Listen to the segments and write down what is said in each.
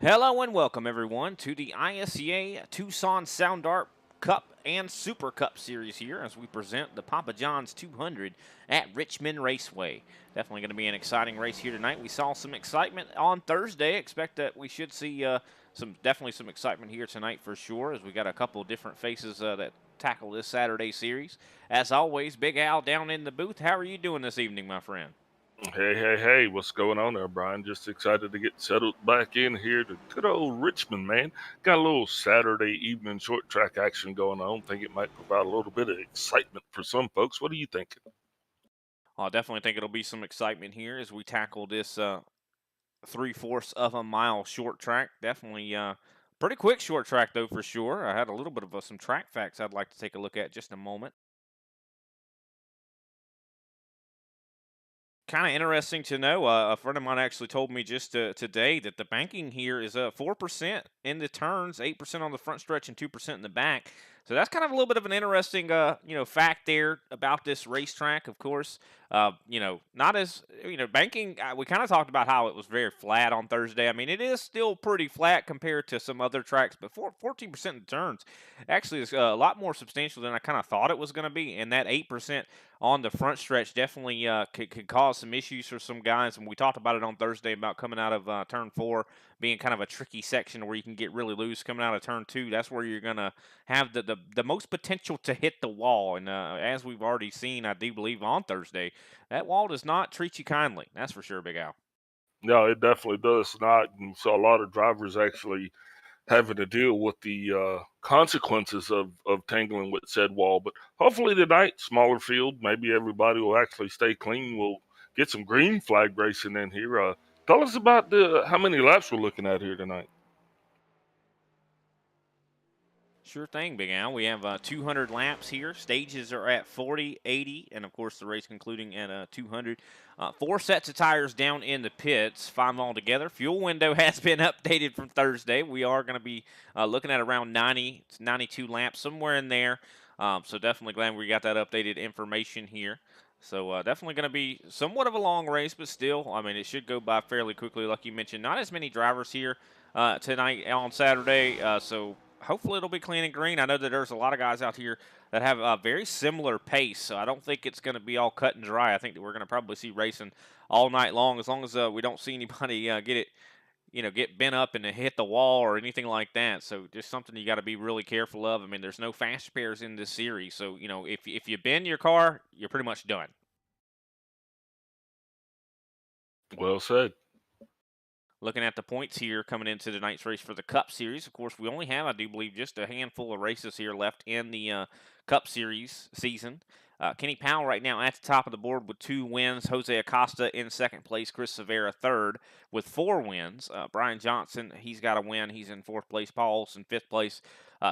Hello and welcome everyone to the ISCA Tucson Sound Art Cup and Super Cup series here as we present the Papa John's 200 at Richmond Raceway. Definitely going to be an exciting race here tonight. We saw some excitement on Thursday. Expect that we should see definitely some excitement here tonight for sure, as we got a couple of different faces that tackle this Saturday series. As always, Big Al down in the booth. How are you doing this evening, my friend? Hey, what's going on there, Brian? Just excited to get settled back in here to good old Richmond, man. Got a little Saturday evening short track action going on. Think it might provide a little bit of excitement for some folks. What are you thinking? I definitely think it'll be some excitement here as we tackle this 3/4 of a mile short track. Definitely pretty quick short track, though, for sure. I had a little bit of some track facts I'd like to take a look at just a moment. Kind of interesting to know. A friend of mine actually told me just today that the banking here is 4% in the turns, 8% on the front stretch, and 2% in the back. So that's kind of a little bit of an interesting, fact there about this racetrack. Of course, not as banking. We kind of talked about how it was very flat on Thursday. I mean, it is still pretty flat compared to some other tracks, but 14% in the turns actually is a lot more substantial than I kind of thought it was going to be, and that 8% on the front stretch definitely could cause some issues for some guys. And we talked about it on Thursday about coming out of turn 4 being kind of a tricky section where you can get really loose coming out of turn 2. That's where you're going to have the most potential to hit the wall. And as we've already seen, I do believe on Thursday, that wall does not treat you kindly. That's for sure, Big Al. No, it definitely does not. And so a lot of drivers actually having to deal with the consequences of tangling with said wall. But hopefully tonight, smaller field, maybe everybody will actually stay clean. We'll get some green flag racing in here. Tell us about the how many laps we're looking at here tonight. Sure thing, Big Al. We have 200 laps here. Stages are at 40, 80, and of course the race concluding at 200. 4 sets of tires down in the pits, 5 altogether. Fuel window has been updated from Thursday. We are going to be looking at around 90 to 92 laps, somewhere in there. So definitely glad we got that updated information here. So definitely going to be somewhat of a long race, but still, I mean, it should go by fairly quickly, like you mentioned. Not as many drivers here tonight on Saturday, so hopefully it'll be clean and green. I know that there's a lot of guys out here that have a very similar pace, so I don't think it's going to be all cut and dry. I think that we're going to probably see racing all night long, as long as we don't see anybody get bent up and hit the wall or anything like that. So just something you got to be really careful of. I mean, there's no fast pairs in this series, so if you bend your car, you're pretty much done. Well said. Looking at the points here coming into tonight's race for the Cup Series, of course, we only have, I do believe, just a handful of races here left in the Cup Series season. Kenny Powell right now at the top of the board with 2 wins. Jose Acosta in second place. Chris Severa third with 4 wins. Brian Johnson, he's got a win. He's in fourth place. Paul Olson, fifth place.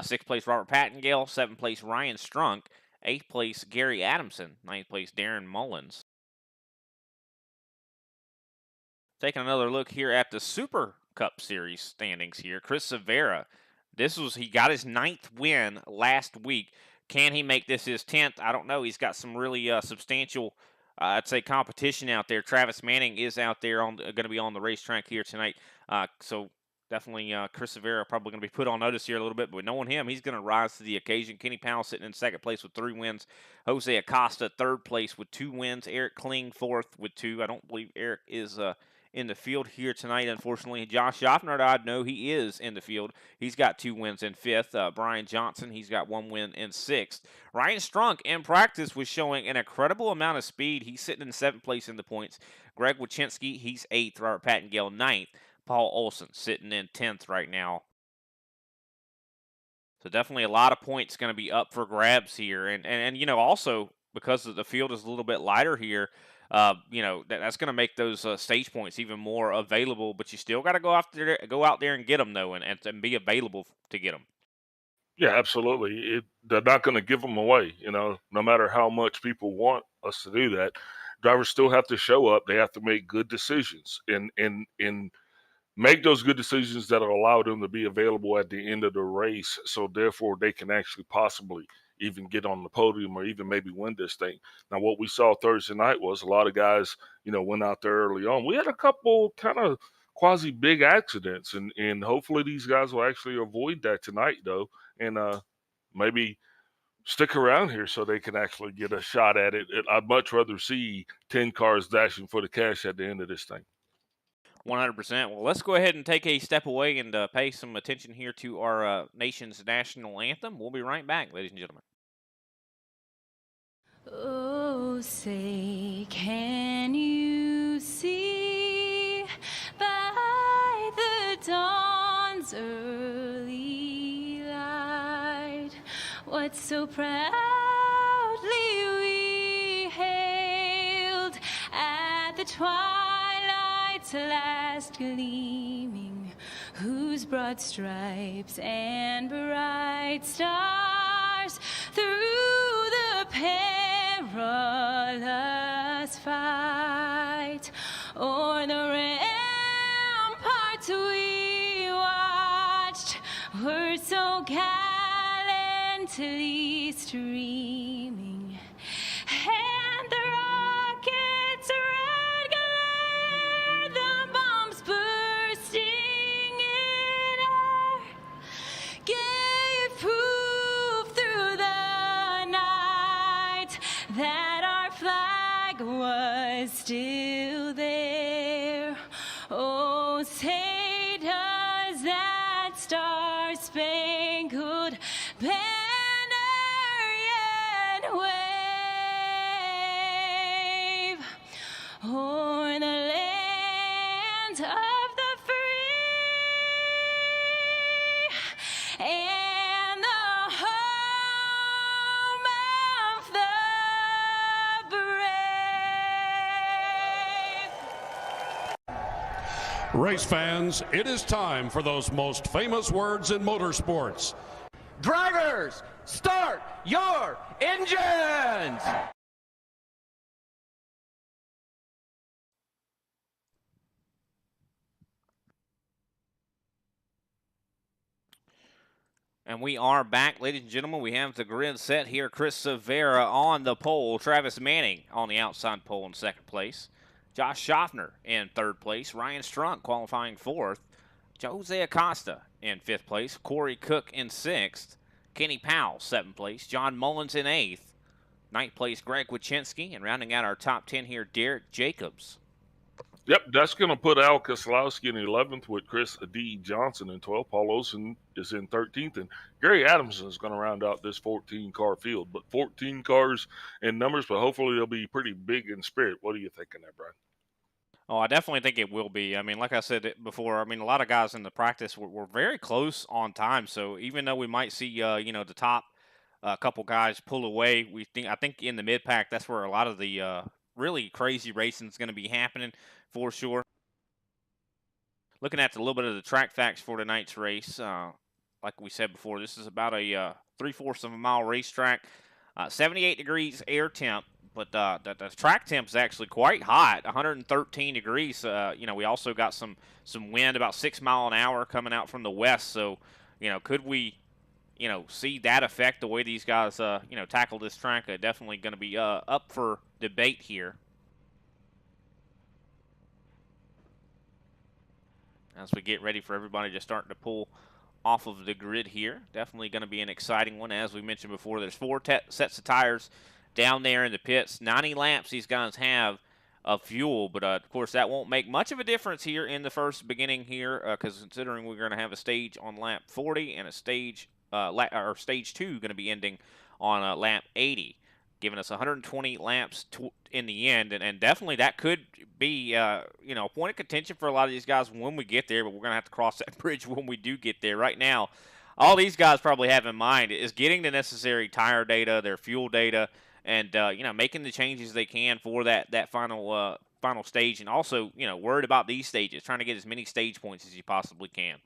Sixth place, Robert Pattengale. Seventh place, Ryan Strunk. Eighth place, Gary Adamson. Ninth place, Darren Mullins. Taking another look here at the Super Cup Series standings here. Chris Severa, he got his 9th win last week. Can he make this his 10th? I don't know. He's got some really substantial, I'd say, competition out there. Travis Manning is out there on going to be on the racetrack here tonight. So definitely Chris Severa probably going to be put on notice here a little bit, but knowing him, he's going to rise to the occasion. Kenny Powell sitting in second place with 3 wins. Jose Acosta third place with 2 wins. Eric Kling fourth with 2. I don't believe Eric is in the field here tonight, unfortunately. Josh Schaffner, I know he is in the field. He's got 2 wins in fifth. Brian Johnson, he's got 1 win in sixth. Ryan Strunk in practice was showing an incredible amount of speed. He's sitting in seventh place in the points. Greg Wachinski, he's eighth. Robert Pattengale, ninth. Paul Olson sitting in 10th right now. So definitely a lot of points going to be up for grabs here. And also because the field is a little bit lighter here, that's going to make those stage points even more available. But you still got to go out there and get them though, and be available to get them. Yeah, absolutely. They're not going to give them away, no matter how much people want us to do that. Drivers still have to show up. They have to make good decisions and make those good decisions that will allow them to be available at the end of the race. So therefore they can actually possibly even get on the podium or even maybe win this thing. Now, what we saw Thursday night was a lot of guys, went out there early on. We had a couple kind of quasi big accidents, and hopefully these guys will actually avoid that tonight, though, and maybe stick around here so they can actually get a shot at it. I'd much rather see 10 cars dashing for the cash at the end of this thing. 100%. Well, let's go ahead and take a step away and pay some attention here to our nation's national anthem. We'll be right back, ladies and gentlemen. Oh, say, can you see by the dawn's early light what so proudly we hailed at the twilight's last gleaming, whose broad stripes and bright stars through the perilous fight o'er the ramparts we watched were so gallantly streaming, and the rockets' red glare, the bombs bursting in air, gave proof through the night that our flag was still there. Oh, say does that star-spangled banner yet wave o'er the land of the free and the home of the brave. Race fans, it is time for those most famous words in motorsports. Drivers, start your engines! And we are back, ladies and gentlemen. We have the grid set here. Chris Severa on the pole. Travis Manning on the outside pole in second place. Josh Schaffner in third place. Ryan Strunk qualifying fourth. Jose Acosta in fifth place. Corey Cook in sixth. Kenny Powell, seventh place. John Mullins in eighth. Ninth place, Greg Wychinski. And rounding out our top 10 here, Derek Jacobs. Yep, that's going to put Al Keselowski in 11th with Chris D. Johnson in 12th. Paul Olson is in 13th. And Gary Adamson is going to round out this 14-car field. But 14 cars in numbers, but hopefully they'll be pretty big in spirit. What are you thinking there, Brian? Oh, I definitely think it will be. I mean, like I said before, I mean, a lot of guys in the practice were very close on time. So even though we might see, the top couple guys pull away, I think in the mid pack, that's where a lot of the really crazy racing is going to be happening for sure. Looking at a little bit of the track facts for tonight's race, like we said before, this is about a 3/4 of a mile racetrack, 78 degrees air temp. But the track temp is actually quite hot, 113 degrees. We also got some wind, about 6 miles an hour coming out from the west. So, could we, see that affect the way these guys, tackle this track? Definitely going to be up for debate here. As we get ready for everybody to start to pull off of the grid here. Definitely going to be an exciting one. As we mentioned before, there's 4 sets of tires down there in the pits. 90 laps these guys have of fuel, but of course that won't make much of a difference here in the first beginning here, because considering we're going to have a stage on lap 40 and a stage stage 2 going to be ending on lap 80, giving us 120 laps in the end, and definitely that could be a point of contention for a lot of these guys when we get there, but we're going to have to cross that bridge when we do get there. Right now, all these guys probably have in mind is getting the necessary tire data, their fuel data, and making the changes they can for that final stage, and also worried about these stages, trying to get as many stage points as you possibly can.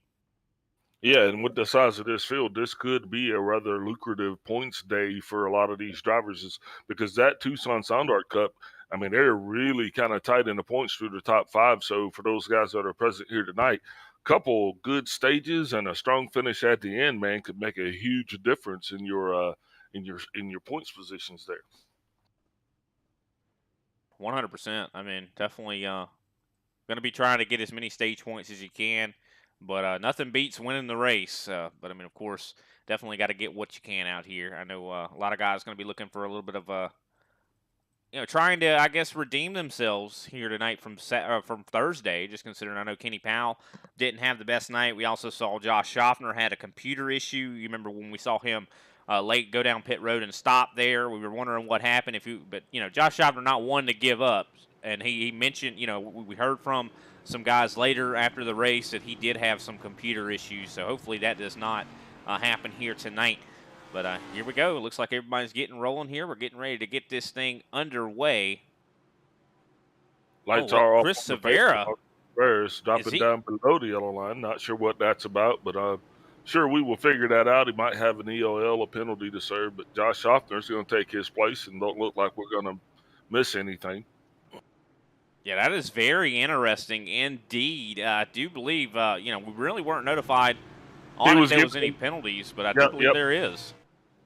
Yeah, and with the size of this field, this could be a rather lucrative points day for a lot of these drivers, because that Tucson Sound Art Cup, I mean, they're really kind of tight in the points through the top 5. So for those guys that are present here tonight, couple good stages and a strong finish at the end, man, could make a huge difference in your points positions there. 100%. I mean, definitely Going to be trying to get as many stage points as you can, but nothing beats winning the race. But I mean, of course, definitely got to get what you can out here. I know a lot of guys going to be looking for a little bit of trying to, I guess, redeem themselves here tonight from Thursday. Just considering, I know Kenny Powell didn't have the best night. We also saw Josh Schaffner had a computer issue. You remember when we saw him late go down pit road and stop there? We were wondering what happened. But Josh Schaffner not one to give up, and he mentioned, we heard from some guys later after the race that he did have some computer issues. So hopefully that does not happen here tonight. But here we go. It looks like everybody's getting rolling here. We're getting ready to get this thing underway. Lights are off. Chris Severa. Is dropping down below the yellow line. Not sure what that's about, but sure we will figure that out. He might have an EOL, a penalty to serve, but Josh Schaffner is going to take his place and don't look like we're going to miss anything. Yeah, that is very interesting indeed. I do believe, we really weren't notified on if there was any penalties, but I do believe there is.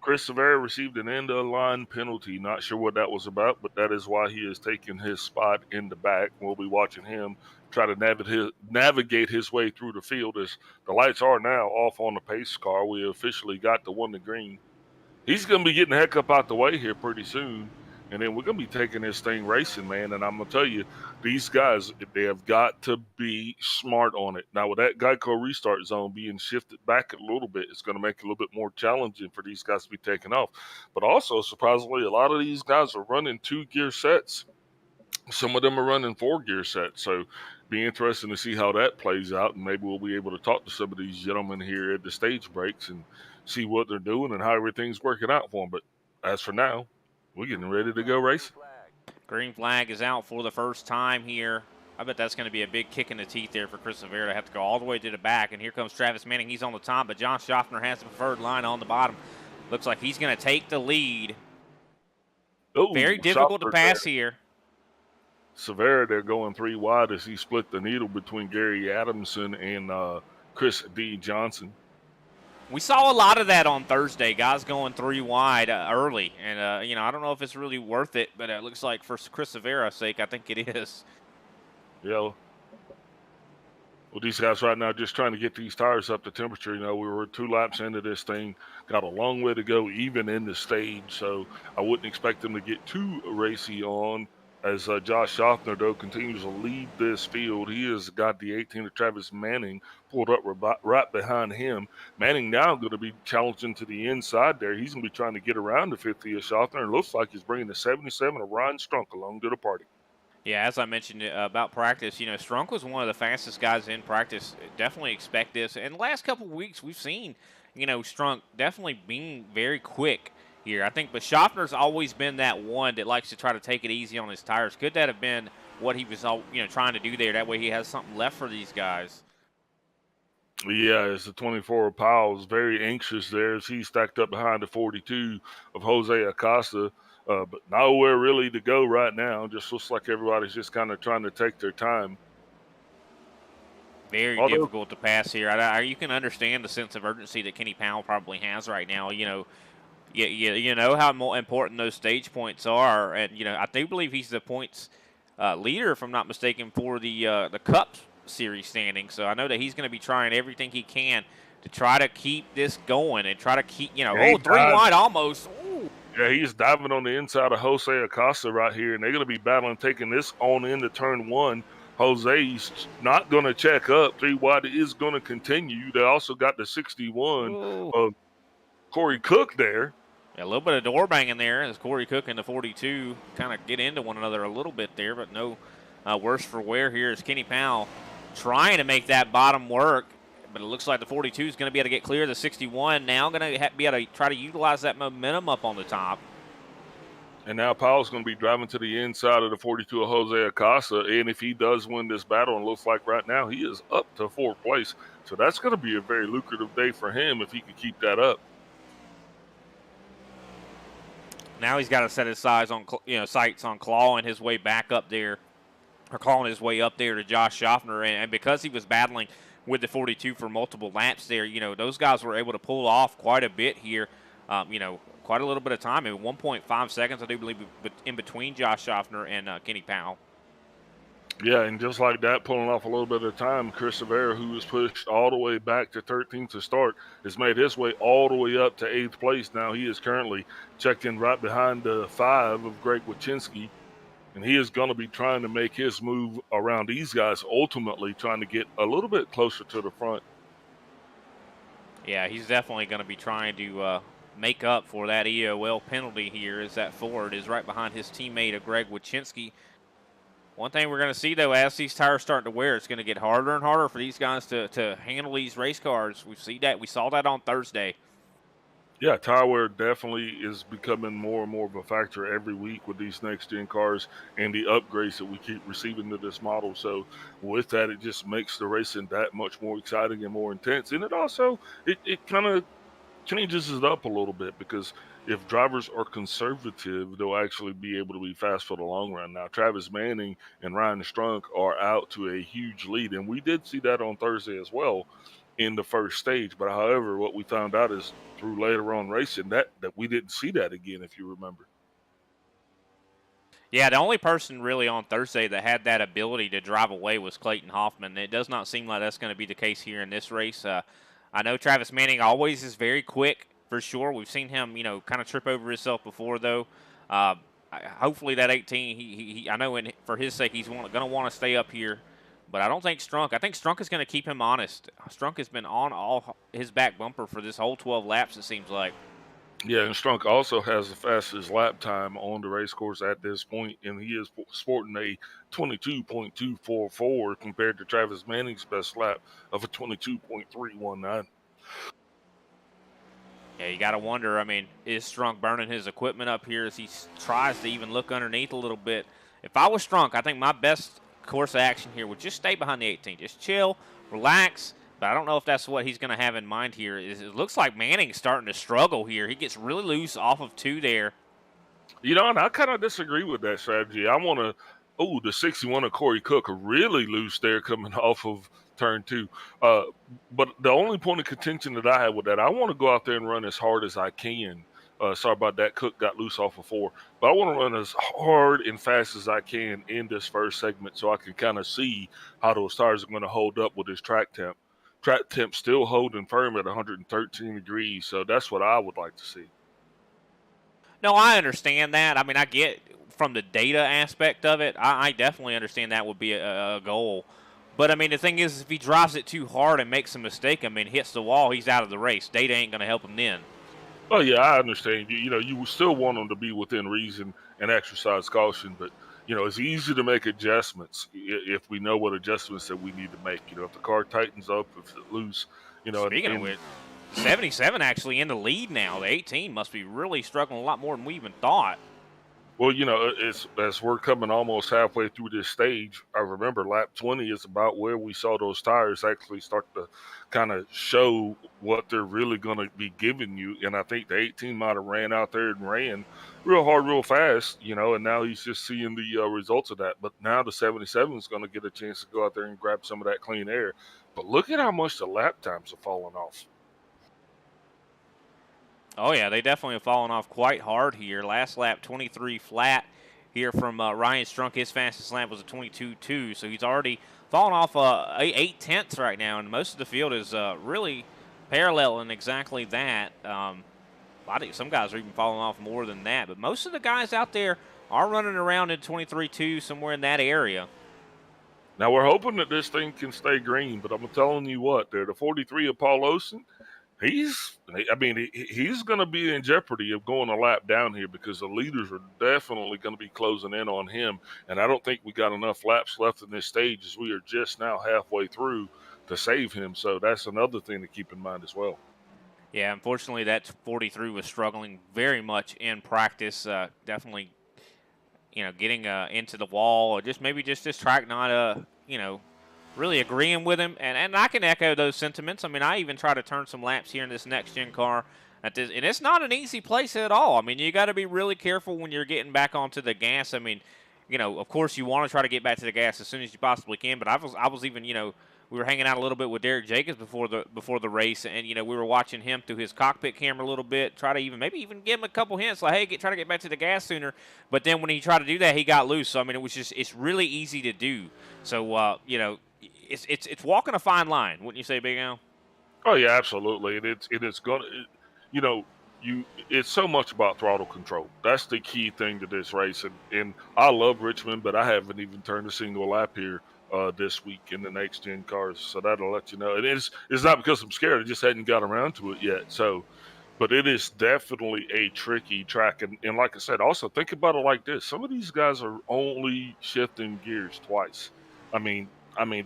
Chris Severa received an end-of-line penalty. Not sure what that was about, but that is why he is taking his spot in the back. We'll be watching him try to navigate his way through the field as the lights are now off on the pace car. We officially got the one to green. He's going to be getting the heck up out the way here pretty soon, and then we're going to be taking this thing racing, man. And I'm going to tell you, these guys, they have got to be smart on it. Now, with that Geico restart zone being shifted back a little bit, it's going to make it a little bit more challenging for these guys to be taken off. But also, surprisingly, a lot of these guys are running 2-gear sets. Some of them are running 4-gear sets. So be interesting to see how that plays out. And maybe we'll be able to talk to some of these gentlemen here at the stage breaks and see what they're doing and how everything's working out for them. But as for now, we're getting ready to go racing. Green flag is out for the first time here. I bet that's going to be a big kick in the teeth there for Chris Severa to have to go all the way to the back. And here comes Travis Manning. He's on the top, but Josh Schaffner has the preferred line on the bottom. Looks like he's going to take the lead. Ooh, very difficult to pass here. Severa, they're going 3 wide as he split the needle between Gary Adamson and Chris D. Johnson. We saw a lot of that on Thursday, guys going 3 wide early. And, I don't know if it's really worth it, but it looks like for Chris Severa's sake, I think it is. Yeah. Well, these guys right now just trying to get these tires up to temperature. We were 2 laps into this thing, got a long way to go even in the stage. So I wouldn't expect them to get too racy on. As Josh Schaffner, though, continues to lead this field. He has got the 18 of Travis Manning pulled up right behind him. Manning now going to be challenging to the inside there. He's going to be trying to get around the 50 of Schaffner, and looks like he's bringing the 77 of Ryan Strunk along to the party. Yeah, as I mentioned about practice, Strunk was one of the fastest guys in practice. Definitely expect this. In the last couple of weeks, we've seen, Strunk definitely being very quick here. I think, but Schaffner's always been that one that likes to try to take it easy on his tires. Could that have been what he was, trying to do there? That way he has something left for these guys. Yeah, it's the 24 of Powell is very anxious there as he's stacked up behind the 42 of Jose Acosta, but nowhere really to go right now. Just looks like everybody's just kind of trying to take their time. Very difficult to pass here. You can understand the sense of urgency that Kenny Powell probably has right now. You know how important those stage points are, and I do believe he's the points leader, if I'm not mistaken, for the Cup Series standing. So I know that he's going to be trying everything he can to try to keep this going and try to keep 3 wide almost. Ooh. Yeah, he's diving on the inside of Jose Acosta right here, and they're going to be battling, taking this on into turn 1. Jose's not going to check up. 3 wide is going to continue. They also got the 61 of Corey Cook there. Yeah, a little bit of door banging there as Corey Cook and the 42 kind of get into one another a little bit there, but no worse for wear here is Kenny Powell trying to make that bottom work, but it looks like the 42 is going to be able to get clear. The 61 now going to be able to try to utilize that momentum up on the top. And now Powell's going to be driving to the inside of the 42 of Jose Acosta, and if he does win this battle, and it looks like right now he is up to 4th place, so that's going to be a very lucrative day for him if he can keep that up. Now he's got to set his sights on clawing his way back up there, or clawing his way up there to Josh Schaffner. And because he was battling with the 42 for multiple laps there, those guys were able to pull off quite a bit here, quite a little bit of time. In 1.5 seconds, I do believe, in between Josh Schaffner and Kenny Powell. Yeah, and just like that, pulling off a little bit of time, Chris Rivera, who was pushed all the way back to 13th to start, has made his way all the way up to 8th place. Now he is currently checked in right behind the 5 of Greg Wachinski, and he is going to be trying to make his move around these guys, ultimately trying to get a little bit closer to the front. Yeah, he's definitely going to be trying to make up for that EOL penalty here, as that Ford is right behind his teammate of Greg Wachinski. One thing we're going to see, though, as these tires start to wear, it's going to get harder and harder for these guys to handle these race cars. We saw that on Thursday. Yeah, tire wear definitely is becoming more and more of a factor every week with these next-gen cars and the upgrades that we keep receiving to this model. So with that, it just makes the racing that much more exciting and more intense. And it also, it kind of changes it up a little bit, because if drivers are conservative, they'll actually be able to be fast for the long run. Now, Travis Manning and Ryan Strunk are out to a huge lead, and we did see that on Thursday as well in the first stage. But however, what we found out is through later on racing that we didn't see that again, if you remember. Yeah, the only person really on Thursday that had that ability to drive away was Clayton Hoffman. It does not seem like that's going to be the case here in this race. I know Travis Manning always is very quick, for sure. We've seen him, kind of trip over himself before, though. Hopefully that 18, I know for his sake, he's going to want to stay up here. But I don't think Strunk. I think Strunk is going to keep him honest. Strunk has been on all his back bumper for this whole 12 laps, it seems like. Yeah, and Strunk also has the fastest lap time on the race course at this point, and he is sporting a 22.244 compared to Travis Manning's best lap of a 22.319. Yeah, you got to wonder, is Strunk burning his equipment up here as he tries to even look underneath a little bit? If I was Strunk, I think my best course of action here would just stay behind the 18. Just chill, relax. But I don't know if that's what he's going to have in mind here. It looks like Manning's starting to struggle here. He gets really loose off of 2 there. And I kind of disagree with that strategy. I want to, the 61 of Corey Cook really loose there coming off of turn 2. But the only point of contention that I have with that, I want to go out there and run as hard as I can. Sorry about that. Cook got loose off of 4. But I want to run as hard and fast as I can in this first segment so I can kind of see how those tires are going to hold up with this track temp. Track temp still holding firm at 113 degrees, so that's what I would like to see. No, I understand that. I get from the data aspect of it, I definitely understand that would be a goal. But, the thing is, if he drives it too hard and makes a mistake, hits the wall, he's out of the race. Data ain't going to help him then. Oh, yeah, I understand. You still want them to be within reason and exercise caution, but, it's easy to make adjustments if we know what adjustments that we need to make. If the car tightens up, if it's loose, Speaking of which, 77 actually in the lead now. The 18 must be really struggling a lot more than we even thought. Well, it's as we're coming almost halfway through this stage. I remember lap 20 is about where we saw those tires actually start to kind of show what they're really going to be giving you. And I think the 18 might have ran out there and ran real hard, real fast, and now he's just seeing the results of that. But now the 77 is going to get a chance to go out there and grab some of that clean air. But look at how much the lap times have fallen off. Oh, yeah, they definitely have fallen off quite hard here. Last lap, 23 flat here from Ryan Strunk. His fastest lap was a 22.2, so he's already fallen off 8 tenths right now, and most of the field is really paralleling exactly that. I think some guys are even falling off more than that, but most of the guys out there are running around in 23.2, somewhere in that area. Now, we're hoping that this thing can stay green, but I'm telling you what, the 43 of Paul Olsen, he's going to be in jeopardy of going a lap down here, because the leaders are definitely going to be closing in on him. And I don't think we got enough laps left in this stage, as we are just now halfway through, to save him. So that's another thing to keep in mind as well. Yeah, unfortunately, that 43 was struggling very much in practice. Definitely, getting into the wall, or maybe just this track not, really agreeing with him. And I can echo those sentiments. I even try to turn some laps here in this next-gen car. And it's not an easy place at all. You got to be really careful when you're getting back onto the gas. Of course you want to try to get back to the gas as soon as you possibly can. But I was even, we were hanging out a little bit with Derek Jacobs before the race, and we were watching him through his cockpit camera a little bit, try to maybe even give him a couple hints like, hey, try to get back to the gas sooner. But then when he tried to do that, he got loose. So I mean, it's really easy to do. So it's walking a fine line, wouldn't you say, Big Al? Oh yeah, absolutely. And it's gonna, it's so much about throttle control. That's the key thing to this race. And I love Richmond, but I haven't even turned a single lap here this week in the next gen cars. So that'll let you know. And it's not because I'm scared. I just hadn't got around to it yet. So, but it is definitely a tricky track. And like I said, also think about it like this: some of these guys are only shifting gears twice. I mean,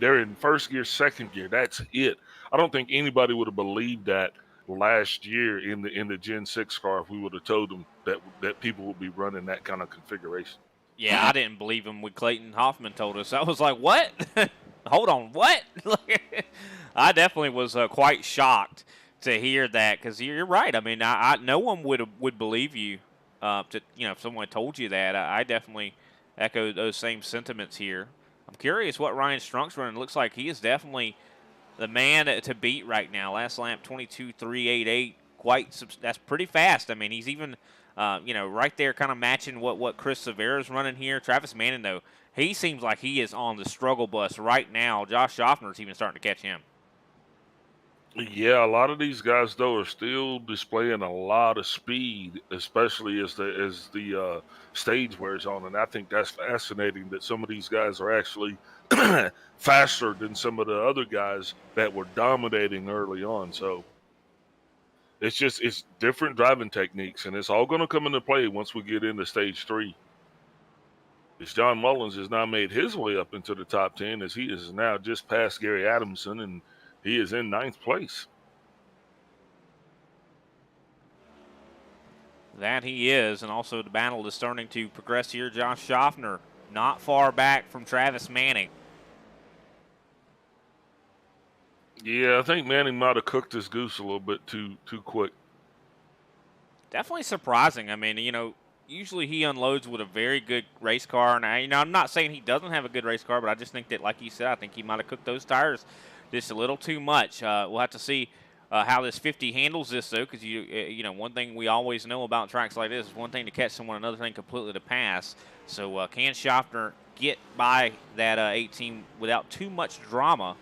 they're in first gear, second gear. That's it. I don't think anybody would have believed that last year in the Gen 6 car if we would have told them that people would be running that kind of configuration. Yeah, I didn't believe him when Clayton Hoffman told us. I was like, what? Hold on, what? I definitely was quite shocked to hear that because you're right. I mean, no one would believe you if someone told you that. I definitely echo those same sentiments here. I'm curious what Ryan Strunk's running. It looks like he is definitely the man to beat right now. Last lap, 22.388. That's pretty fast. I mean, he's even, right there kind of matching what Chris Severa's running here. Travis Manning, though, he seems like he is on the struggle bus right now. Josh Schaffner's even starting to catch him. Yeah, a lot of these guys though are still displaying a lot of speed, especially as the stage wears on, and I think that's fascinating that some of these guys are actually faster than some of the other guys that were dominating early on. So it's different driving techniques, and it's all going to come into play once we get into stage 3. As John Mullins has now made his way up into the top 10, as he is now just past Gary Adamson, and he is in 9th place. That he is, and also the battle is starting to progress here. Josh Schaffner not far back from Travis Manning. Yeah, I think Manning might have cooked his goose a little bit too quick. Definitely surprising. I mean, usually he unloads with a very good race car, and I'm not saying he doesn't have a good race car, but I just think that, like you said, I think he might have cooked those tires just a little too much. We'll have to see how this 50 handles this, though, because one thing we always know about tracks like this is one thing to catch someone, another thing completely to pass. So can Schaffner get by that 18 without too much drama?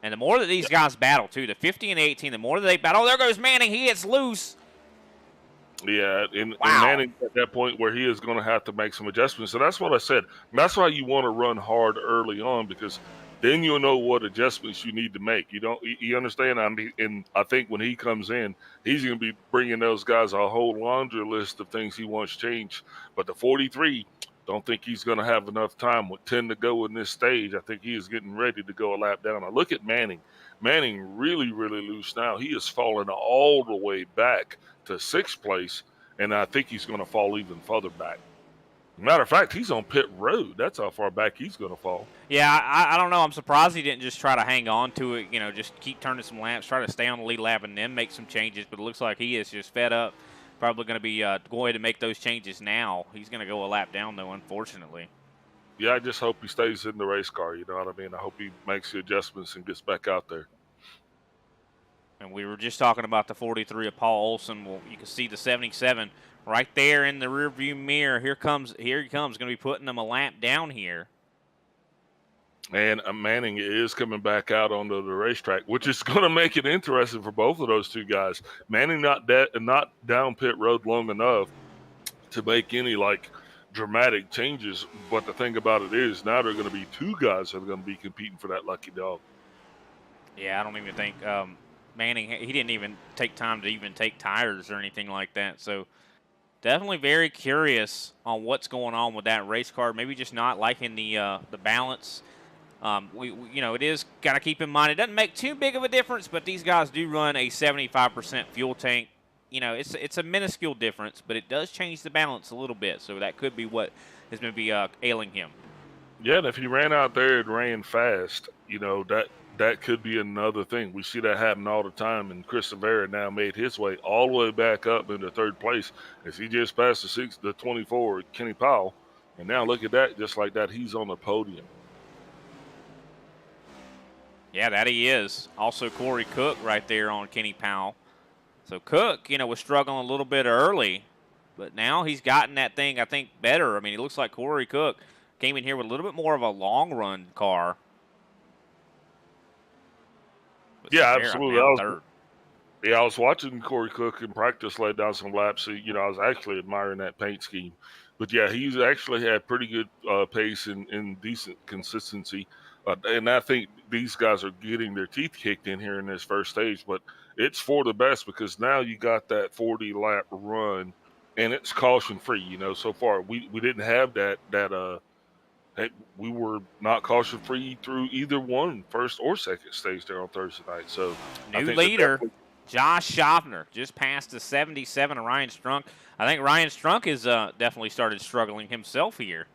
And the more that these guys battle, too, the 50 and 18, the more that they battle, there goes Manning. He gets loose. Yeah, and Wow. Manning at that point where he is going to have to make some adjustments. So that's what I said. That's why you want to run hard early on, because then you'll know what adjustments you need to make. You understand? I mean, and I think when he comes in, he's going to be bringing those guys a whole laundry list of things he wants changed. But the 43, don't think he's going to have enough time with 10 to go in this stage. I think he is getting ready to go a lap down. Now look at Manning. Manning really, really loose now. He is falling all the way back to 6th place, and I think he's going to fall even further back. Matter of fact, he's on pit road. That's how far back he's going to fall. Yeah, I don't know. I'm surprised he didn't just try to hang on to it, just keep turning some laps, try to stay on the lead lap, and then make some changes. But it looks like he is just fed up. Probably going to be going to make those changes now. He's going to go a lap down, though, unfortunately. Yeah, I just hope he stays in the race car. You know what I mean? I hope he makes the adjustments and gets back out there. And we were just talking about the 43 of Paul Olson. Well, you can see the 77 right there in the rearview mirror. Here he comes. Going to be putting them a lap down here. And Manning is coming back out onto the racetrack, which is going to make it interesting for both of those two guys. Manning not down pit road long enough to make any dramatic changes. But the thing about it is now there are going to be two guys that are going to be competing for that lucky dog. Yeah, I don't even think Manning, he didn't even take time to even take tires or anything like that. So definitely very curious on what's going on with that race car. Maybe just not liking the balance. It is got to keep in mind it doesn't make too big of a difference, but these guys do run a 75% fuel tank. It's a minuscule difference, but it does change the balance a little bit. So that could be what is going to be ailing him. Yeah, and if he ran out there and ran fast, that could be another thing. We see that happen all the time, and Chris Severa now made his way all the way back up into 3rd place as he just passed the 24, Kenny Powell. And now look at that, just like that, he's on the podium. Yeah, that he is. Also, Corey Cook right there on Kenny Powell. So Cook, was struggling a little bit early, but now he's gotten that thing, I think, better. I mean, it looks like Corey Cook came in here with a little bit more of a long run car. But Yeah, Severa absolutely. now third. I was watching Corey Cook in practice lay down some laps. So, I was actually admiring that paint scheme. But yeah, he's actually had pretty good pace and decent consistency. And I think these guys are getting their teeth kicked in here in this first stage. But it's for the best because now you got that 40 lap run, and it's caution free. So far we didn't have that. We were not caution free through either one, first or second stage there on Thursday night. So I New think leader, Josh Schaffner, just passed the 77 of Ryan Strunk. I think Ryan Strunk has definitely started struggling himself here.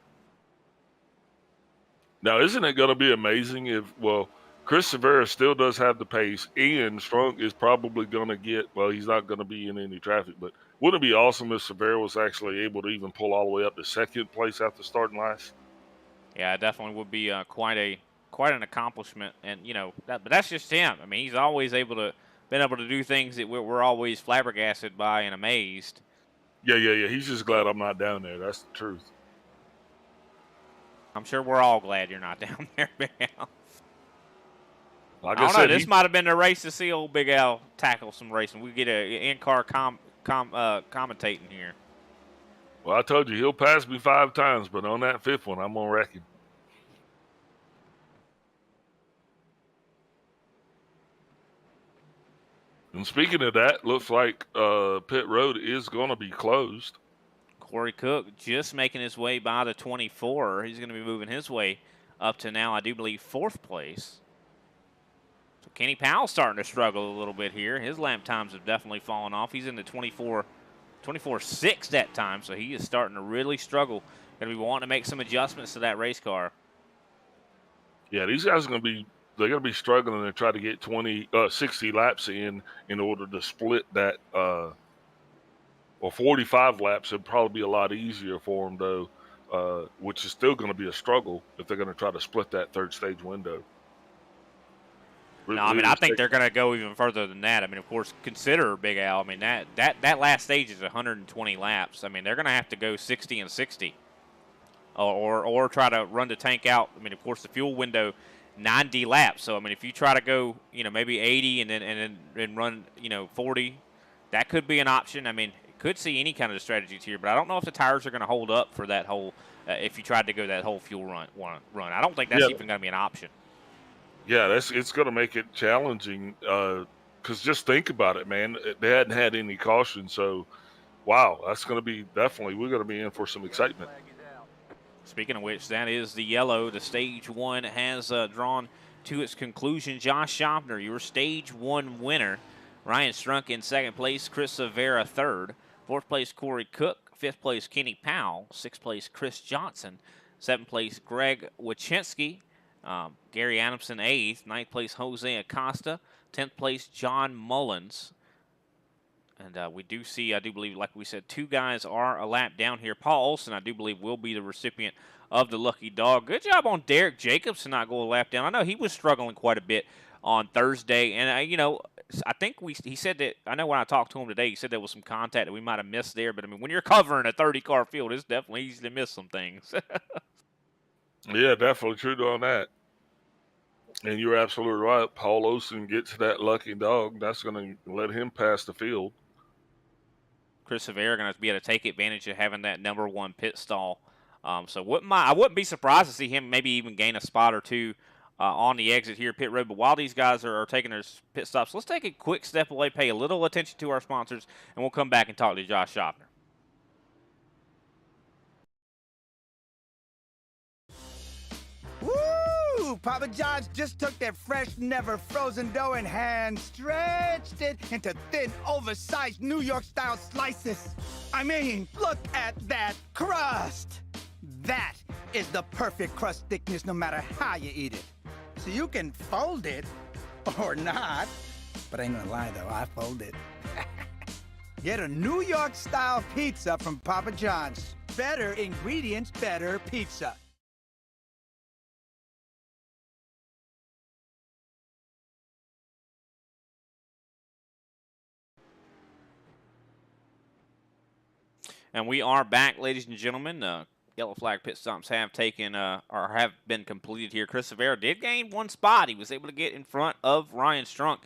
Now, isn't it going to be amazing if, Chris Severa still does have the pace, and Strunk is probably going to get, he's not going to be in any traffic, but wouldn't it be awesome if Severa was actually able to even pull all the way up to second place after starting last? Yeah, it definitely would be quite an accomplishment, and but that's just him. I mean, he's always been able to do things that we're always flabbergasted by and amazed. Yeah. He's just glad I'm not down there. That's the truth. I'm sure we're all glad you're not down there, Big Al. Like I don't said, know. This might have been the race to see old Big Al tackle some racing. We get a in-car commentating here. Well, I told you, he'll pass me 5 times, but on that 5th one, I'm going to wreck him. And speaking of that, looks like pit road is going to be closed. Corey Cook just making his way by the 24. He's going to be moving his way up to now, I do believe, 4th place. So Kenny Powell's starting to struggle a little bit here. His lap times have definitely fallen off. He's in the 24.6 that time, so he is starting to really struggle. Going to be wanting to make some adjustments to that race car. Yeah, these guys are going to be they're going to be struggling to try to get 60 laps in order to split that. 45 laps would probably be a lot easier for them, though, which is still going to be a struggle if they're going to try to split that third stage window. No, I mean, I think they're going to go even further than that. I mean, of course, consider Big Al. I mean, that last stage is 120 laps. I mean, they're going to have to go 60 and 60 or try to run the tank out. I mean, of course, the fuel window, 90 laps. So, I mean, if you try to go, maybe 80 and then run, 40, that could be an option. I mean, could see any kind of strategies here, but I don't know if the tires are going to hold up for that whole if you tried to go that whole fuel run. I don't think that's even going to be an option. Yeah, it's going to make it challenging because just think about it, man. They hadn't had any caution, so wow, that's going to be definitely we're going to be in for some excitement. Speaking of which, that is the yellow. The stage 1 has drawn to its conclusion. Josh Schaffner, your stage 1 winner. Ryan Strunk in 2nd place. Chris Severa 3rd. 4th place, Corey Cook. 5th place, Kenny Powell. 6th place, Chris Johnson. 7th place, Greg Wachinski. Gary Adamson 8th. 9th place, Jose Acosta. 10th place, John Mullins. And we do see, I do believe, like we said, 2 guys are a lap down here. Paul Olson, I do believe, will be the recipient of the lucky dog. Good job on Derek Jacobs to not go a lap down. I know he was struggling quite a bit on Thursday, and I think he said that, I know when I talked to him today, he said there was some contact that we might have missed there, but I mean, when you're covering a 30-car field, it's definitely easy to miss some things. Yeah, definitely true on that. And you're absolutely right. Paul Olson gets that lucky dog. That's going to let him pass the field. Chris Severa going to be able to take advantage of having that number 1 pit stall. So I wouldn't be surprised to see him maybe even gain a spot or 2 on the exit here, pit road. But while these guys are taking their pit stops, let's take a quick step away, pay a little attention to our sponsors, and we'll come back and talk to Josh Schaffner. Woo! Papa John's just took their fresh, never frozen dough and hand stretched it into thin, oversized New York-style slices. I mean, look at that crust! That is the perfect crust thickness no matter how you eat it. So you can fold it, or not. But I ain't gonna lie though, I fold it. Get a New York-style pizza from Papa John's. Better ingredients, better pizza. And we are back, ladies and gentlemen. Yellow flag pit stops have taken or have been completed here. Chris Severa did gain one spot. He was able to get in front of Ryan Strunk.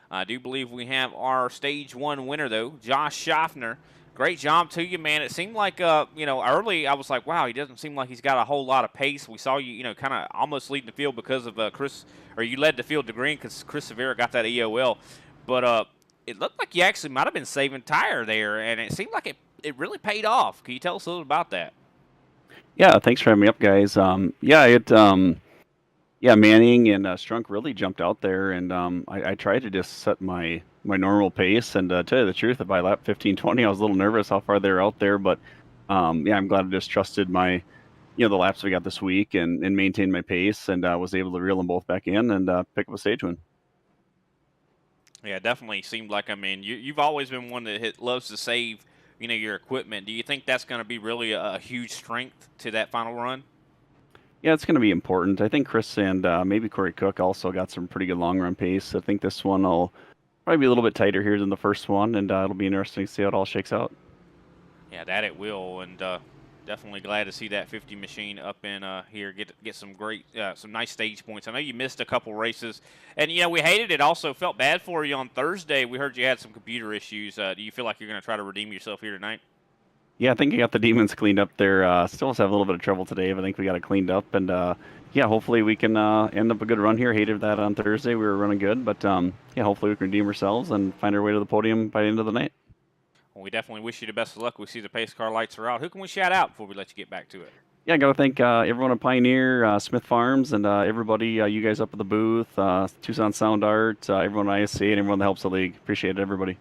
I do believe we have our stage 1 winner, though, Josh Schaffner. Great job to you, man. It seemed like, early I was like, wow, he doesn't seem like he's got a whole lot of pace. We saw you, kind of almost leading the field because of you led the field to green because Chris Severa got that EOL. But it looked like you actually might have been saving tire there, and it seemed like it really paid off. Can you tell us a little about that? Yeah, thanks for having me up, guys. Manning and Strunk really jumped out there, and I tried to just set my normal pace. And tell you the truth, by lap 15-20, I was a little nervous how far they were out there, but I'm glad I just trusted my, the laps we got this week and maintained my pace, and was able to reel them both back in and pick up a stage win. Yeah, it definitely seemed like, you've always been one that loves to save, your equipment. Do you think that's going to be really a huge strength to that final run? Yeah, it's going to be important. I think Chris and maybe Corey Cook also got some pretty good long run pace. I think this one will probably be a little bit tighter here than the first one, and it'll be interesting to see how it all shakes out. Yeah, that it will, and definitely glad to see that 50 machine up in here, get some great, some nice stage points. I know you missed a couple races, and we hated it. Also felt bad for you on Thursday. We heard you had some computer issues. Do you feel like you're going to try to redeem yourself here tonight? Yeah, I think I got the demons cleaned up there. Still have a little bit of trouble today, but I think we got it cleaned up, and hopefully we can end up a good run here. Hated that on Thursday. We were running good, but hopefully we can redeem ourselves and find our way to the podium by the end of the night. Well, we definitely wish you the best of luck. We see the pace car lights are out. Who can we shout out before we let you get back to it? Yeah, I got to thank everyone at Pioneer, Smith Farms, and everybody, you guys up at the booth, Tucson Sound Art, everyone at ISCA, and everyone that helps the league. Appreciate it, everybody.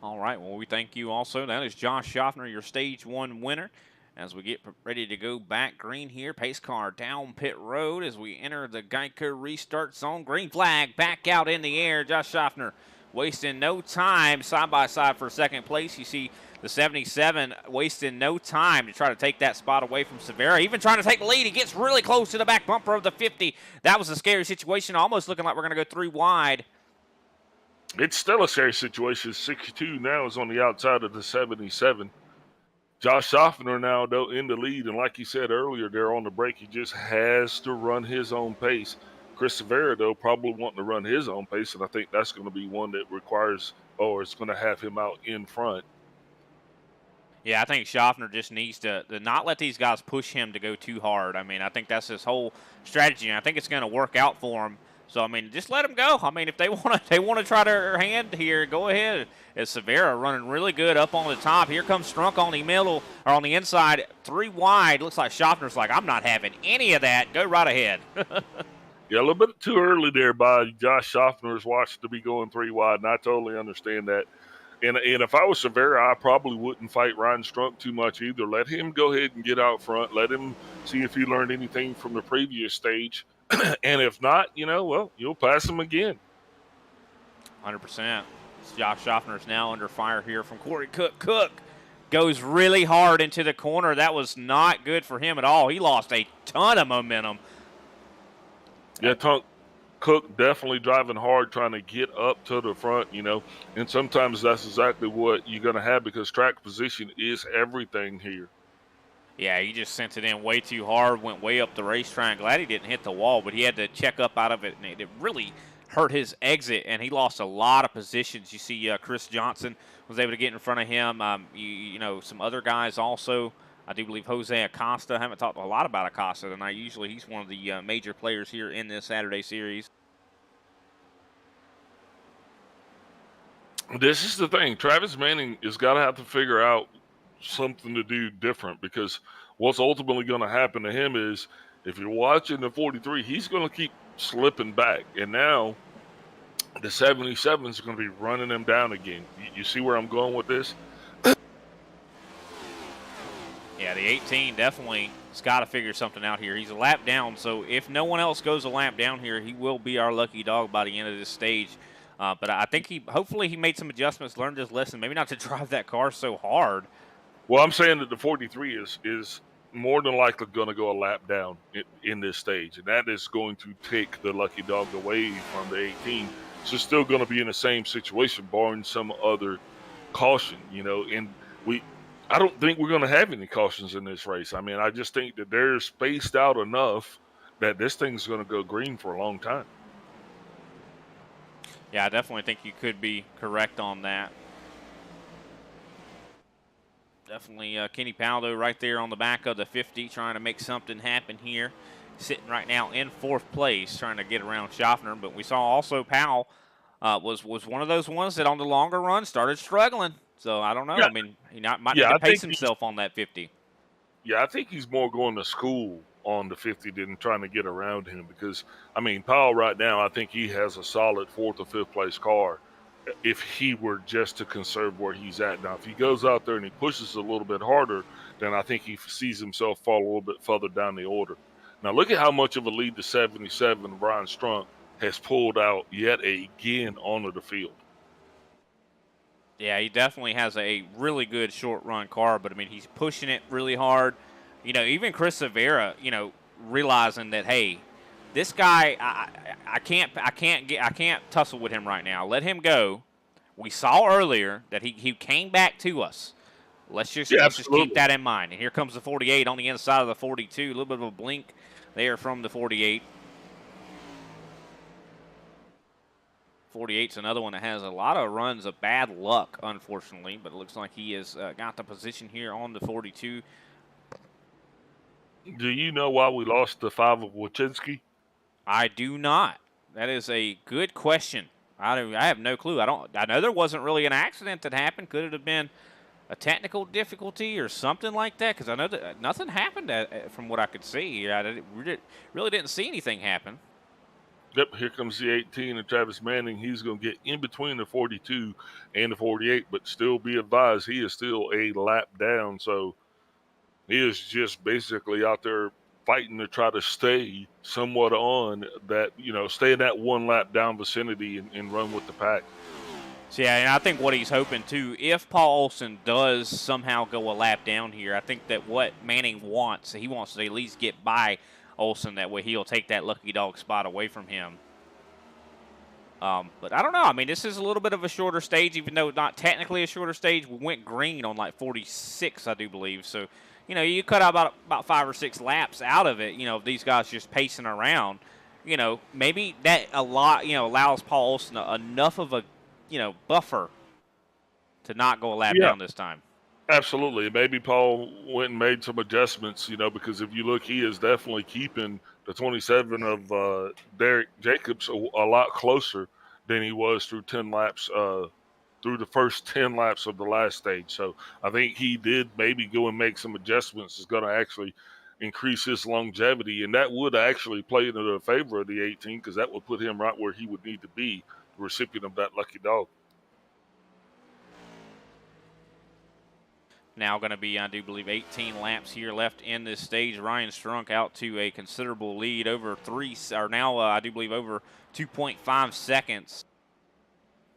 All right, well, we thank you also. That is Josh Schaffner, your Stage 1 winner. As we get ready to go back green here, pace car down pit road as we enter the Geico restart zone. Green flag back out in the air. Josh Schaffner wasting no time side by side for second place. You see the 77 wasting no time to try to take that spot away from Severa. Even trying to take the lead, he gets really close to the back bumper of the 50. That was a scary situation, almost looking like we're going to go 3 wide. It's still a scary situation. 62 now is on the outside of the 77. Josh Schaffner now, though, in the lead, and like you said earlier, they're on the break. He just has to run his own pace. Chris Severa, though, probably wanting to run his own pace, and I think that's going to be one that requires, or it's going to have him out in front. Yeah, I think Schaffner just needs to not let these guys push him to go too hard. I think that's his whole strategy, and I think it's going to work out for him. So, just let them go. If they want to try their hand here, go ahead. As Severa running really good up on the top. Here comes Strunk on the middle, or on the inside, 3 wide. Looks like Schaffner's like, I'm not having any of that. Go right ahead. Yeah, a little bit too early there by Josh Schaffner's watch to be going 3 wide, and I totally understand that. And if I was Severa, I probably wouldn't fight Ryan Strunk too much either. Let him go ahead and get out front. Let him see if he learned anything from the previous stage. And if not, you'll pass him again. 100%. Josh Schaffner is now under fire here from Corey Cook. Cook goes really hard into the corner. That was not good for him at all. He lost a ton of momentum. Yeah, Cook definitely driving hard, trying to get up to the front, and sometimes that's exactly what you're going to have because track position is everything here. Yeah, he just sent it in way too hard, went way up the racetrack. Glad he didn't hit the wall, but he had to check up out of it, and it really hurt his exit, and he lost a lot of positions. You see Chris Johnson was able to get in front of him. Some other guys also. I do believe Jose Acosta. I haven't talked a lot about Acosta tonight. Usually he's one of the major players here in this Saturday series. This is the thing. Travis Manning is got to have to figure out something to do different because what's ultimately going to happen to him is if you're watching the 43, he's going to keep slipping back. And now the 77 is going to be running him down again. You see where I'm going with this? Yeah, the 18 definitely has got to figure something out here. He's a lap down, so if no one else goes a lap down here, he will be our lucky dog by the end of this stage. But I think hopefully he made some adjustments, learned his lesson, maybe not to drive that car so hard. Well, I'm saying that the 43 is more than likely going to go a lap down in this stage, and that is going to take the lucky dog away from the 18. So still going to be in the same situation, barring some other caution, and I don't think we're going to have any cautions in this race. I mean, I just think that they're spaced out enough that this thing's going to go green for a long time. Yeah, I definitely think you could be correct on that. Definitely Kenny Powell, right there on the back of the 50, trying to make something happen here. Sitting right now in 4th place, trying to get around Schaffner. But we saw also Powell was one of those ones that on the longer run started struggling. So I don't know. Yeah. I mean, he might Yeah, need to I pace think himself on that 50. Yeah, I think he's more going to school on the 50 than trying to get around him because, I mean, Powell right now, I think he has a solid 4th or 5th place car if he were just to conserve where he's at. Now, if he goes out there and he pushes a little bit harder, then I think he sees himself fall a little bit further down the order. Now, look at how much of a lead the 77, Brian Strunk, has pulled out yet again onto the field. Yeah, he definitely has a really good short run car, but I mean, he's pushing it really hard. You know, even Chris Severa, you know, realizing that, hey, this guy, I can't tussle with him right now. Let him go. We saw earlier that he came back to us. Let's just keep that in mind. And here comes the 48 on the inside of the 42. A little bit of a blink there from the 48. 48's another one that has a lot of runs of bad luck, unfortunately, but it looks like he has got the position here on the 42. Do you know why we lost the 5 of Wachinski? I do not. That is a good question. I have no clue. I know there wasn't really an accident that happened. Could it have been a technical difficulty or something like that? Because I know that nothing happened from what I could see. I really didn't see anything happen. Yep, here comes the 18 and Travis Manning. He's going to get in between the 42 and the 48, but still be advised he is still a lap down. So he is just basically out there fighting to try to stay somewhat on that, you know, stay in that 1 lap down vicinity and run with the pack. So, yeah, and I think what he's hoping, too, if Paul Olson does somehow go a lap down here, I think that what Manning wants, he wants to at least get by Olson. That way he'll take that lucky dog spot away from him. But I don't know. I mean, this is a little bit of a shorter stage, even though not technically a shorter stage. We went green on like 46, I do believe. So, you know, you cut out about 5 or 6 laps out of it, you know, these guys just pacing around. You know, maybe that allows Paul Olson enough of a, you know, buffer to not go a lap down this time. Absolutely. Maybe Paul went and made some adjustments, you know, because if you look, he is definitely keeping the 27 of Derek Jacobs a lot closer than he was through 10 laps, through the first 10 laps of the last stage. So I think he did maybe go and make some adjustments. It's going to actually increase his longevity, and that would actually play into the favor of the 18 because that would put him right where he would need to be, the recipient of that lucky dog. Now going to be, I do believe, 18 laps here left in this stage. Ryan Strunk out to a considerable lead over I do believe over 2.5 seconds.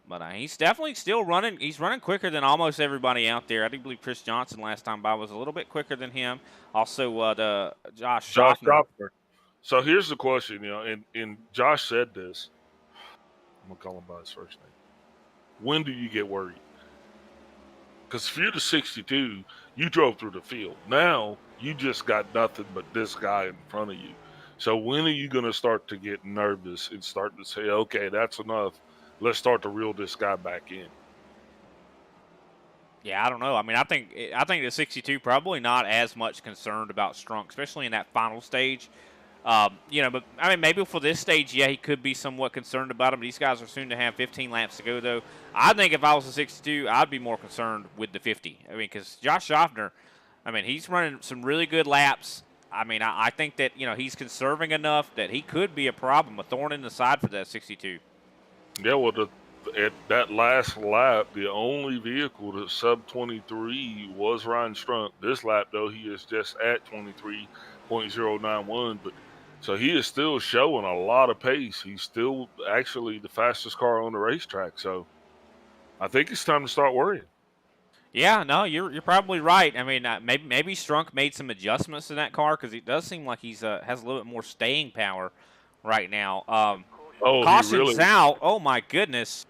But he's definitely still running. He's running quicker than almost everybody out there. I do believe Chris Johnson last time by was a little bit quicker than him. Also, the Josh Schaffner. So here's the question, you know, and Josh said this. I'm going to call him by his first name. When do you get worried? Because if you're the 62, you drove through the field. Now you just got nothing but this guy in front of you. So when are you going to start to get nervous and start to say, okay, that's enough. Let's start to reel this guy back in. Yeah, I don't know. I mean, I think the 62 probably not as much concerned about Strunk, especially in that final stage. You know, but I mean, maybe for this stage, yeah, he could be somewhat concerned about him. These guys are soon to have 15 laps to go, though. I think if I was a 62, I'd be more concerned with the 50. I mean, because Josh Schaffner, I mean, he's running some really good laps. I mean, I think that, you know, he's conserving enough that he could be a problem, a thorn in the side for that 62. Yeah, well, at that last lap, the only vehicle to sub 23 was Ryan Strunk. This lap, though, he is just at 23.091, but so he is still showing a lot of pace. He's still actually the fastest car on the racetrack. So I think it's time to start worrying. Yeah, no, you're probably right. I mean, maybe Strunk made some adjustments in that car because it does seem like he's has a little bit more staying power right now. Caution's out. Oh my goodness.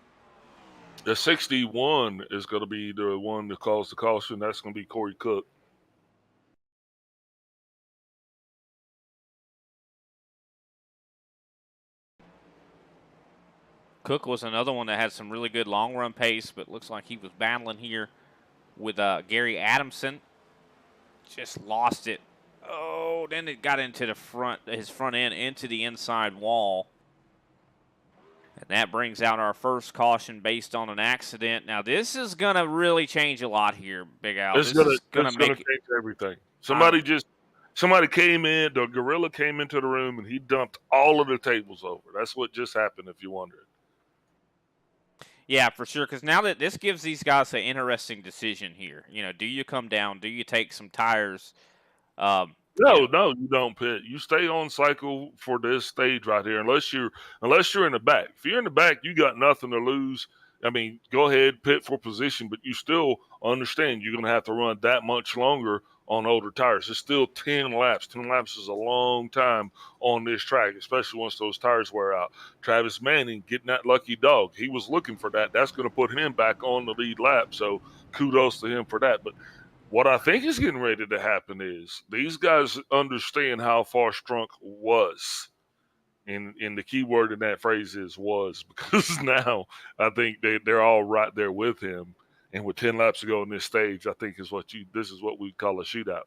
The 61 is going to be the one that caused the caution. That's going to be Corey Cook. Cook was another one that had some really good long run pace, but looks like he was battling here with Gary Adamson. Just lost it. Oh, then it got into the his front end, into the inside wall. And that brings out our first caution based on an accident. Now, this is going to really change a lot here, Big Al. This is going to change everything. Somebody came in, the gorilla came into the room, and he dumped all of the tables over. That's what just happened, if you're wondering. Yeah, for sure, because now that this gives these guys an interesting decision here. You know, do you come down? Do you take some tires? No, you don't pit. You stay on cycle for this stage right here, unless you're in the back. If you're in the back, you got nothing to lose. I mean, go ahead, pit for position, but you still understand you're going to have to run that much longer on older tires. It's still 10 laps. 10 laps is a long time on this track, especially once those tires wear out. Travis Manning getting that lucky dog. He was looking for that. That's going to put him back on the lead lap, so kudos to him for that. But what I think is getting ready to happen is these guys understand how far Strunk was. And the key word in that phrase is was, because now I think they're all right there with him. And with 10 laps to go in this stage, I think this is what we call a shootout.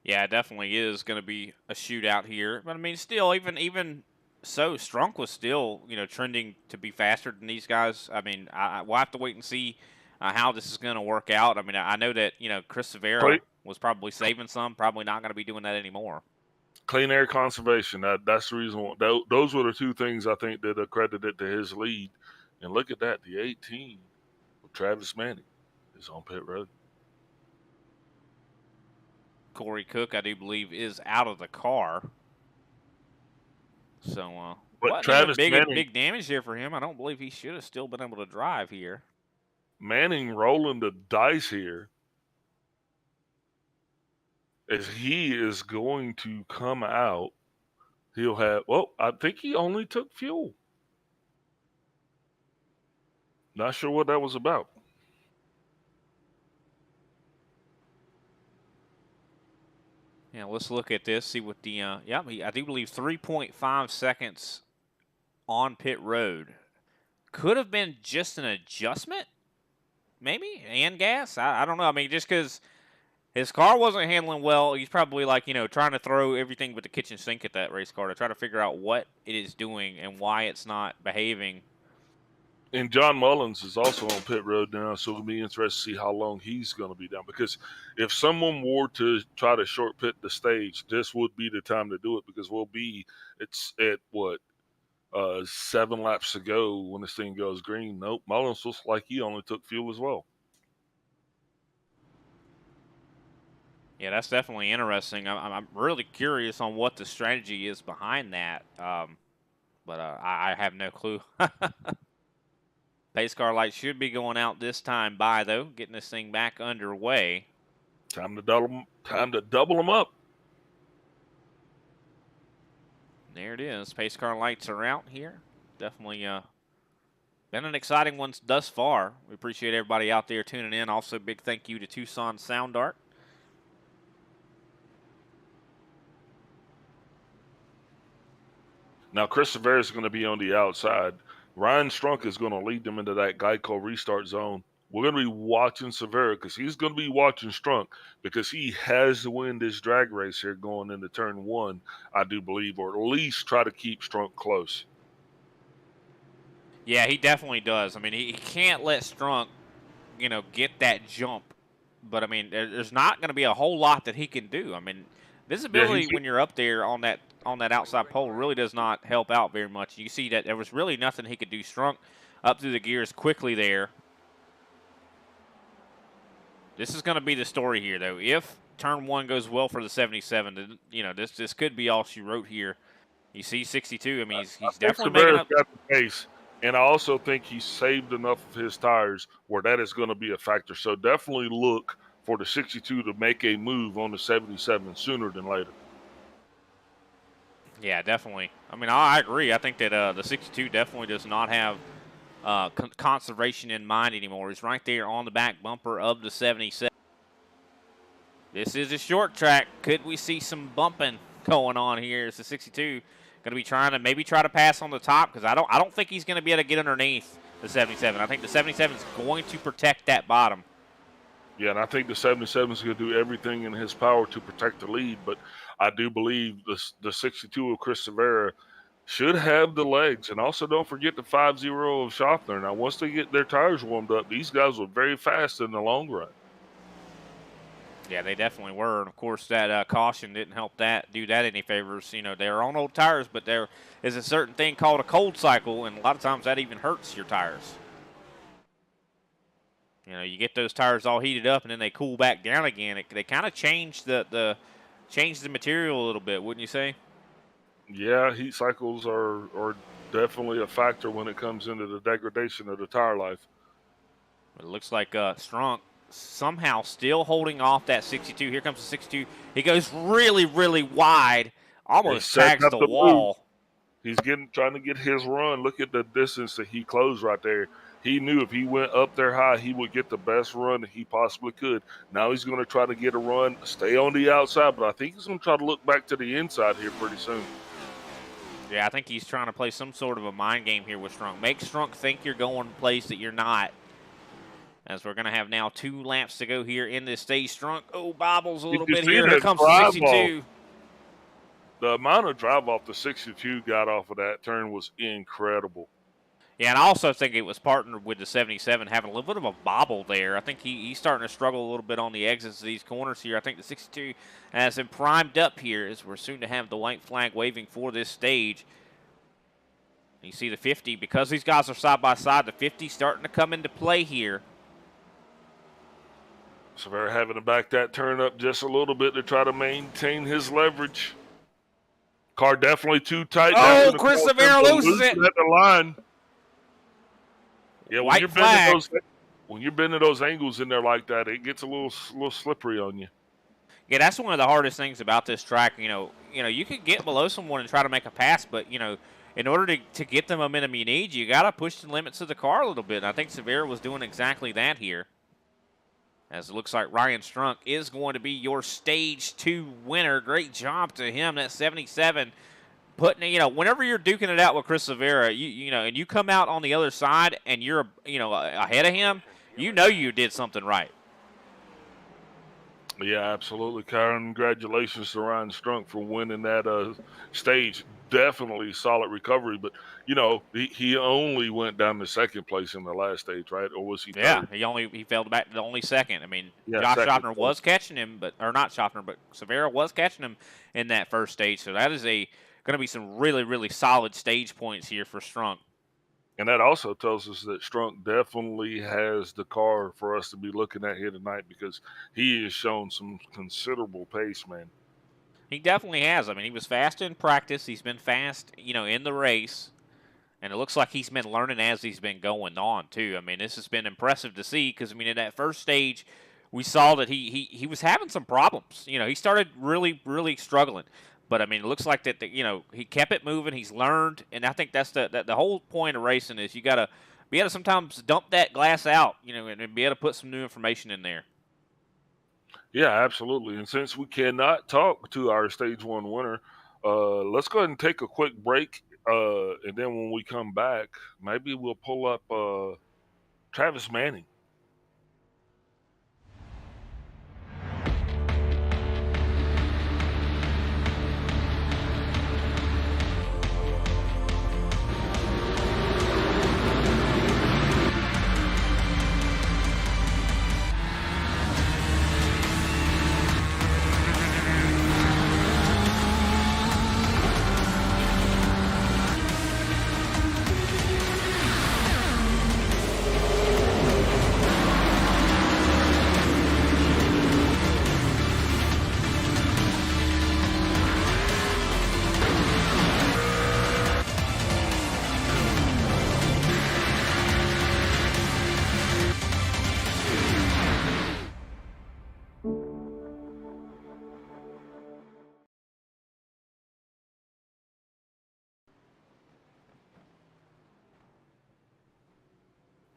Yeah, it definitely is going to be a shootout here. But I mean, still, even so, Strunk was still, trending to be faster than these guys. I mean, we'll have to wait and see how this is going to work out. I mean, I know that, Chris Severa was probably saving some, probably not going to be doing that anymore. Clean air conservation. That's the reason. Those were the two things I think that accredited to his lead. And look at that. The 18 of Travis Manning is on pit road. Corey Cook, I do believe, is out of the car. So, but Travis big damage there for him. I don't believe he should have still been able to drive here. Manning rolling the dice here as he is going to come out. He'll have, I think he only took fuel. Not sure what that was about. Yeah, let's look at this, see what the, I do believe 3.5 seconds on pit road. Could have been just an adjustment, maybe, and gas. I don't know. I mean, just because his car wasn't handling well, he's probably trying to throw everything but the kitchen sink at that race car to try to figure out what it is doing and why it's not behaving. And John Mullins is also on pit road now, so it'll be interesting to see how long he's going to be down. Because if someone were to try to short pit the stage, this would be the time to do it, because it's at 7 laps to go when this thing goes green. Nope, Mullins looks like he only took fuel as well. Yeah, that's definitely interesting. I'm really curious on what the strategy is behind that, but I have no clue. Pace car light should be going out this time by, though, getting this thing back underway. Time to double them up. There it is. Pace car lights are out here. Definitely been an exciting one thus far. We appreciate everybody out there tuning in. Also, big thank you to Tucson Sound Art. Now, Chris Severa is going to be on the outside. Ryan Strunk is going to lead them into that Geico restart zone. We're going to be watching Severa because he's going to be watching Strunk because he has to win this drag race here going into turn 1, I do believe, or at least try to keep Strunk close. Yeah, he definitely does. I mean, he can't let Strunk, get that jump. But, I mean, there's not going to be a whole lot that he can do. I mean, visibility when you're up there on that outside pole really does not help out very much. You see that there was really nothing he could do. Strunk up through the gears quickly there. This is going to be the story here, though. If turn 1 goes well for the 77, then, this could be all she wrote here. You see 62. I mean, he's definitely making up. Got the pace, and I also think he saved enough of his tires where that is going to be a factor. So definitely look for the 62 to make a move on the 77 sooner than later. Yeah, definitely. I mean, I agree. I think that the 62 definitely does not have conservation in mind anymore. He's right there on the back bumper of the 77. This is a short track. Could we see some bumping going on here? It's the 62 going to be trying to maybe try to pass on the top, because I don't think he's going to be able to get underneath the 77. I think the 77 is going to protect that bottom. Yeah, and I think the 77 is going to do everything in his power to protect the lead, but I do believe the 62 of Chris Severa should have the legs. And also don't forget the 50 of Schaffner. Now, once they get their tires warmed up, these guys were very fast in the long run. Yeah, they definitely were. And, of course, that caution didn't help do that any favors. You know, they're on old tires, but there is a certain thing called a cold cycle, and a lot of times that even hurts your tires. You know, you get those tires all heated up, and then they cool back down again. They kind of change the material a little bit, wouldn't you say? Yeah, heat cycles are definitely a factor when it comes into the degradation of the tire life. But it looks like Strunk somehow still holding off that 62. Here comes the 62. He goes really, really wide, almost tags the wall. He's trying to get his run. Look at the distance that he closed right there. He knew if he went up there high, he would get the best run that he possibly could. Now he's going to try to get a run, stay on the outside, but I think he's going to try to look back to the inside here pretty soon. Yeah, I think he's trying to play some sort of a mind game here with Strunk. Make Strunk think you're going a place that you're not. As we're going to have now 2 laps to go here in this stage. Strunk, bobbles a little bit here. Here comes the 62. The amount of drive off the 62 got off of that turn was incredible. Yeah, and I also think it was partnered with the 77 having a little bit of a bobble there. I think he's starting to struggle a little bit on the exits of these corners here. I think the 62 has him primed up here as we're soon to have the white flag waving for this stage. You see the 50, because these guys are side by side, the 50 starting to come into play here. Severa having to back that turn up just a little bit to try to maintain his leverage. Car definitely too tight. Oh, Chris Severa loses it. At the line. Yeah, when you're bending those angles in there like that, it gets a little slippery on you. Yeah, that's one of the hardest things about this track. You know, you can get below someone and try to make a pass, but in order to get the momentum you need, you got to push the limits of the car a little bit. And I think Severa was doing exactly that here. As it looks like Ryan Strunk is going to be your Stage 2 winner. Great job to him. That 77 putting, whenever you're duking it out with Chris Severa, and you come out on the other side and you're, ahead of him, you did something right. Yeah, absolutely. Congratulations to Ryan Strunk for winning that stage. Definitely solid recovery, but he only went down to second place in the last stage, right? Or was he third? Yeah, he fell back to only second. I mean, yeah, Josh Schaffner was catching him, but Severa was catching him in that first stage. So that is going to be some really, really solid stage points here for Strunk. And that also tells us that Strunk definitely has the car for us to be looking at here tonight, because he has shown some considerable pace, man. He definitely has. I mean, he was fast in practice. He's been fast, in the race. And it looks like he's been learning as he's been going on, too. I mean, this has been impressive to see because, in that first stage, we saw that he was having some problems. He started really, really struggling. But, it looks like that, he kept it moving. He's learned. And I think that's the whole point of racing is you got to be able to sometimes dump that glass out, and be able to put some new information in there. Yeah, absolutely. And since we cannot talk to our Stage 1 winner, let's go ahead and take a quick break. And then when we come back, maybe we'll pull up Travis Manning.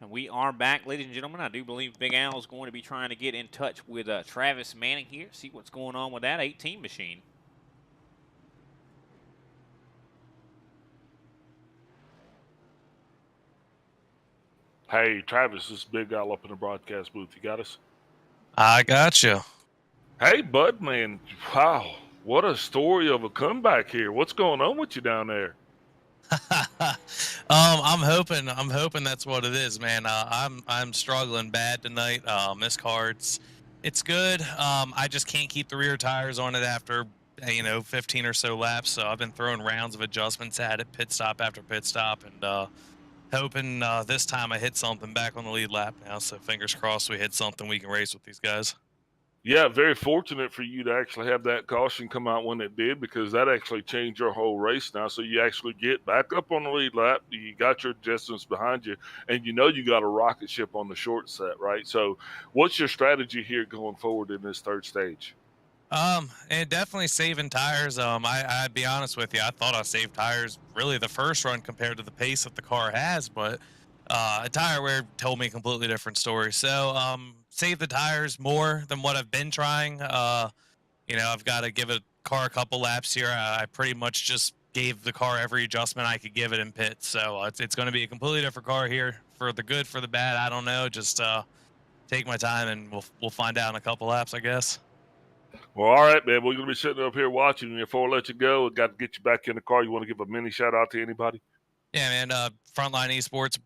And we are back, ladies and gentlemen. I do believe Big Al is going to be trying to get in touch with Travis Manning here, see what's going on with that 18 machine. Hey, Travis, this is Big Al up in the broadcast booth. You got us? I got you. Hey, bud, man. Wow, what a story of a comeback here. What's going on with you down there? I'm hoping that's what it is, man. I'm struggling bad tonight. Missed cards. It's good. I just can't keep the rear tires on it after 15 or so laps. So I've been throwing rounds of adjustments at it, pit stop after pit stop, and hoping this time I hit something back on the lead lap now. So fingers crossed we hit something we can race with these guys. Yeah, very fortunate for you to actually have that caution come out when it did, because that actually changed your whole race now. So you actually get back up on the lead lap. You got your distance behind you, and you got a rocket ship on the short set, right? So what's your strategy here going forward in this third stage? And definitely saving tires. I'd be honest with you. I thought I saved tires really the first run compared to the pace that the car has, but a tire wear told me a completely different story. So, save the tires more than what I've been trying. I've got to give a car a couple laps here. I pretty much just gave the car every adjustment I could give it in pits. So it's going to be a completely different car here, for the good, for the bad. I don't know. Just take my time, and we'll find out in a couple laps, I guess. Well, all right, man. We're going to be sitting up here watching you. Before I let you go, I got to get you back in the car. You want to give a mini shout out to anybody? Yeah, man. Frontline Esports,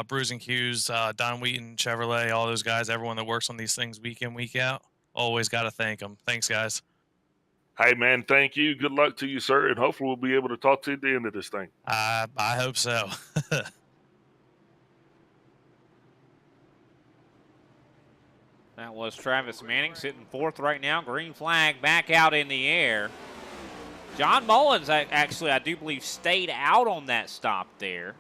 Bruising Q's, Don Wheaton, Chevrolet, all those guys, everyone that works on these things week in, week out. Always got to thank them. Thanks, guys. Hey, man, thank you. Good luck to you, sir. And hopefully we'll be able to talk to you at the end of this thing. I hope so. That was Travis Manning sitting fourth right now. Green flag back out in the air. John Mullins, actually, I do believe, stayed out on that stop there.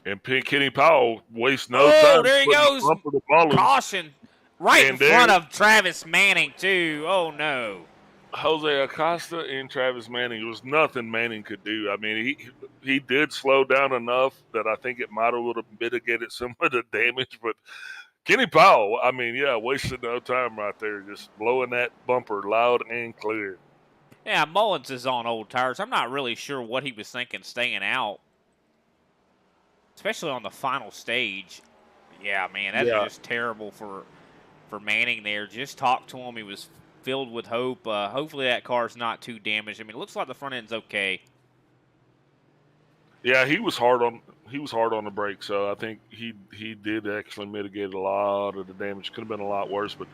And Kenny Powell wastes no time. Oh, there he goes. Caution right in front of Travis Manning, too. Oh, no. Jose Acosta and Travis Manning, there was nothing Manning could do. I mean, he did slow down enough that I think it might have mitigated some of the damage, but Kenny Powell, I mean, yeah, wasted no time right there, just blowing that bumper loud and clear. Yeah, Mullins is on old tires. I'm not really sure what he was thinking staying out, especially on the final stage. Yeah, man, that's just terrible for Manning there. Just talked to him. He was filled with hope. Hopefully that car's not too damaged. I mean, it looks like the front end's okay. Yeah, he was hard on the brake, so I think he did actually mitigate a lot of the damage. Could have been a lot worse, but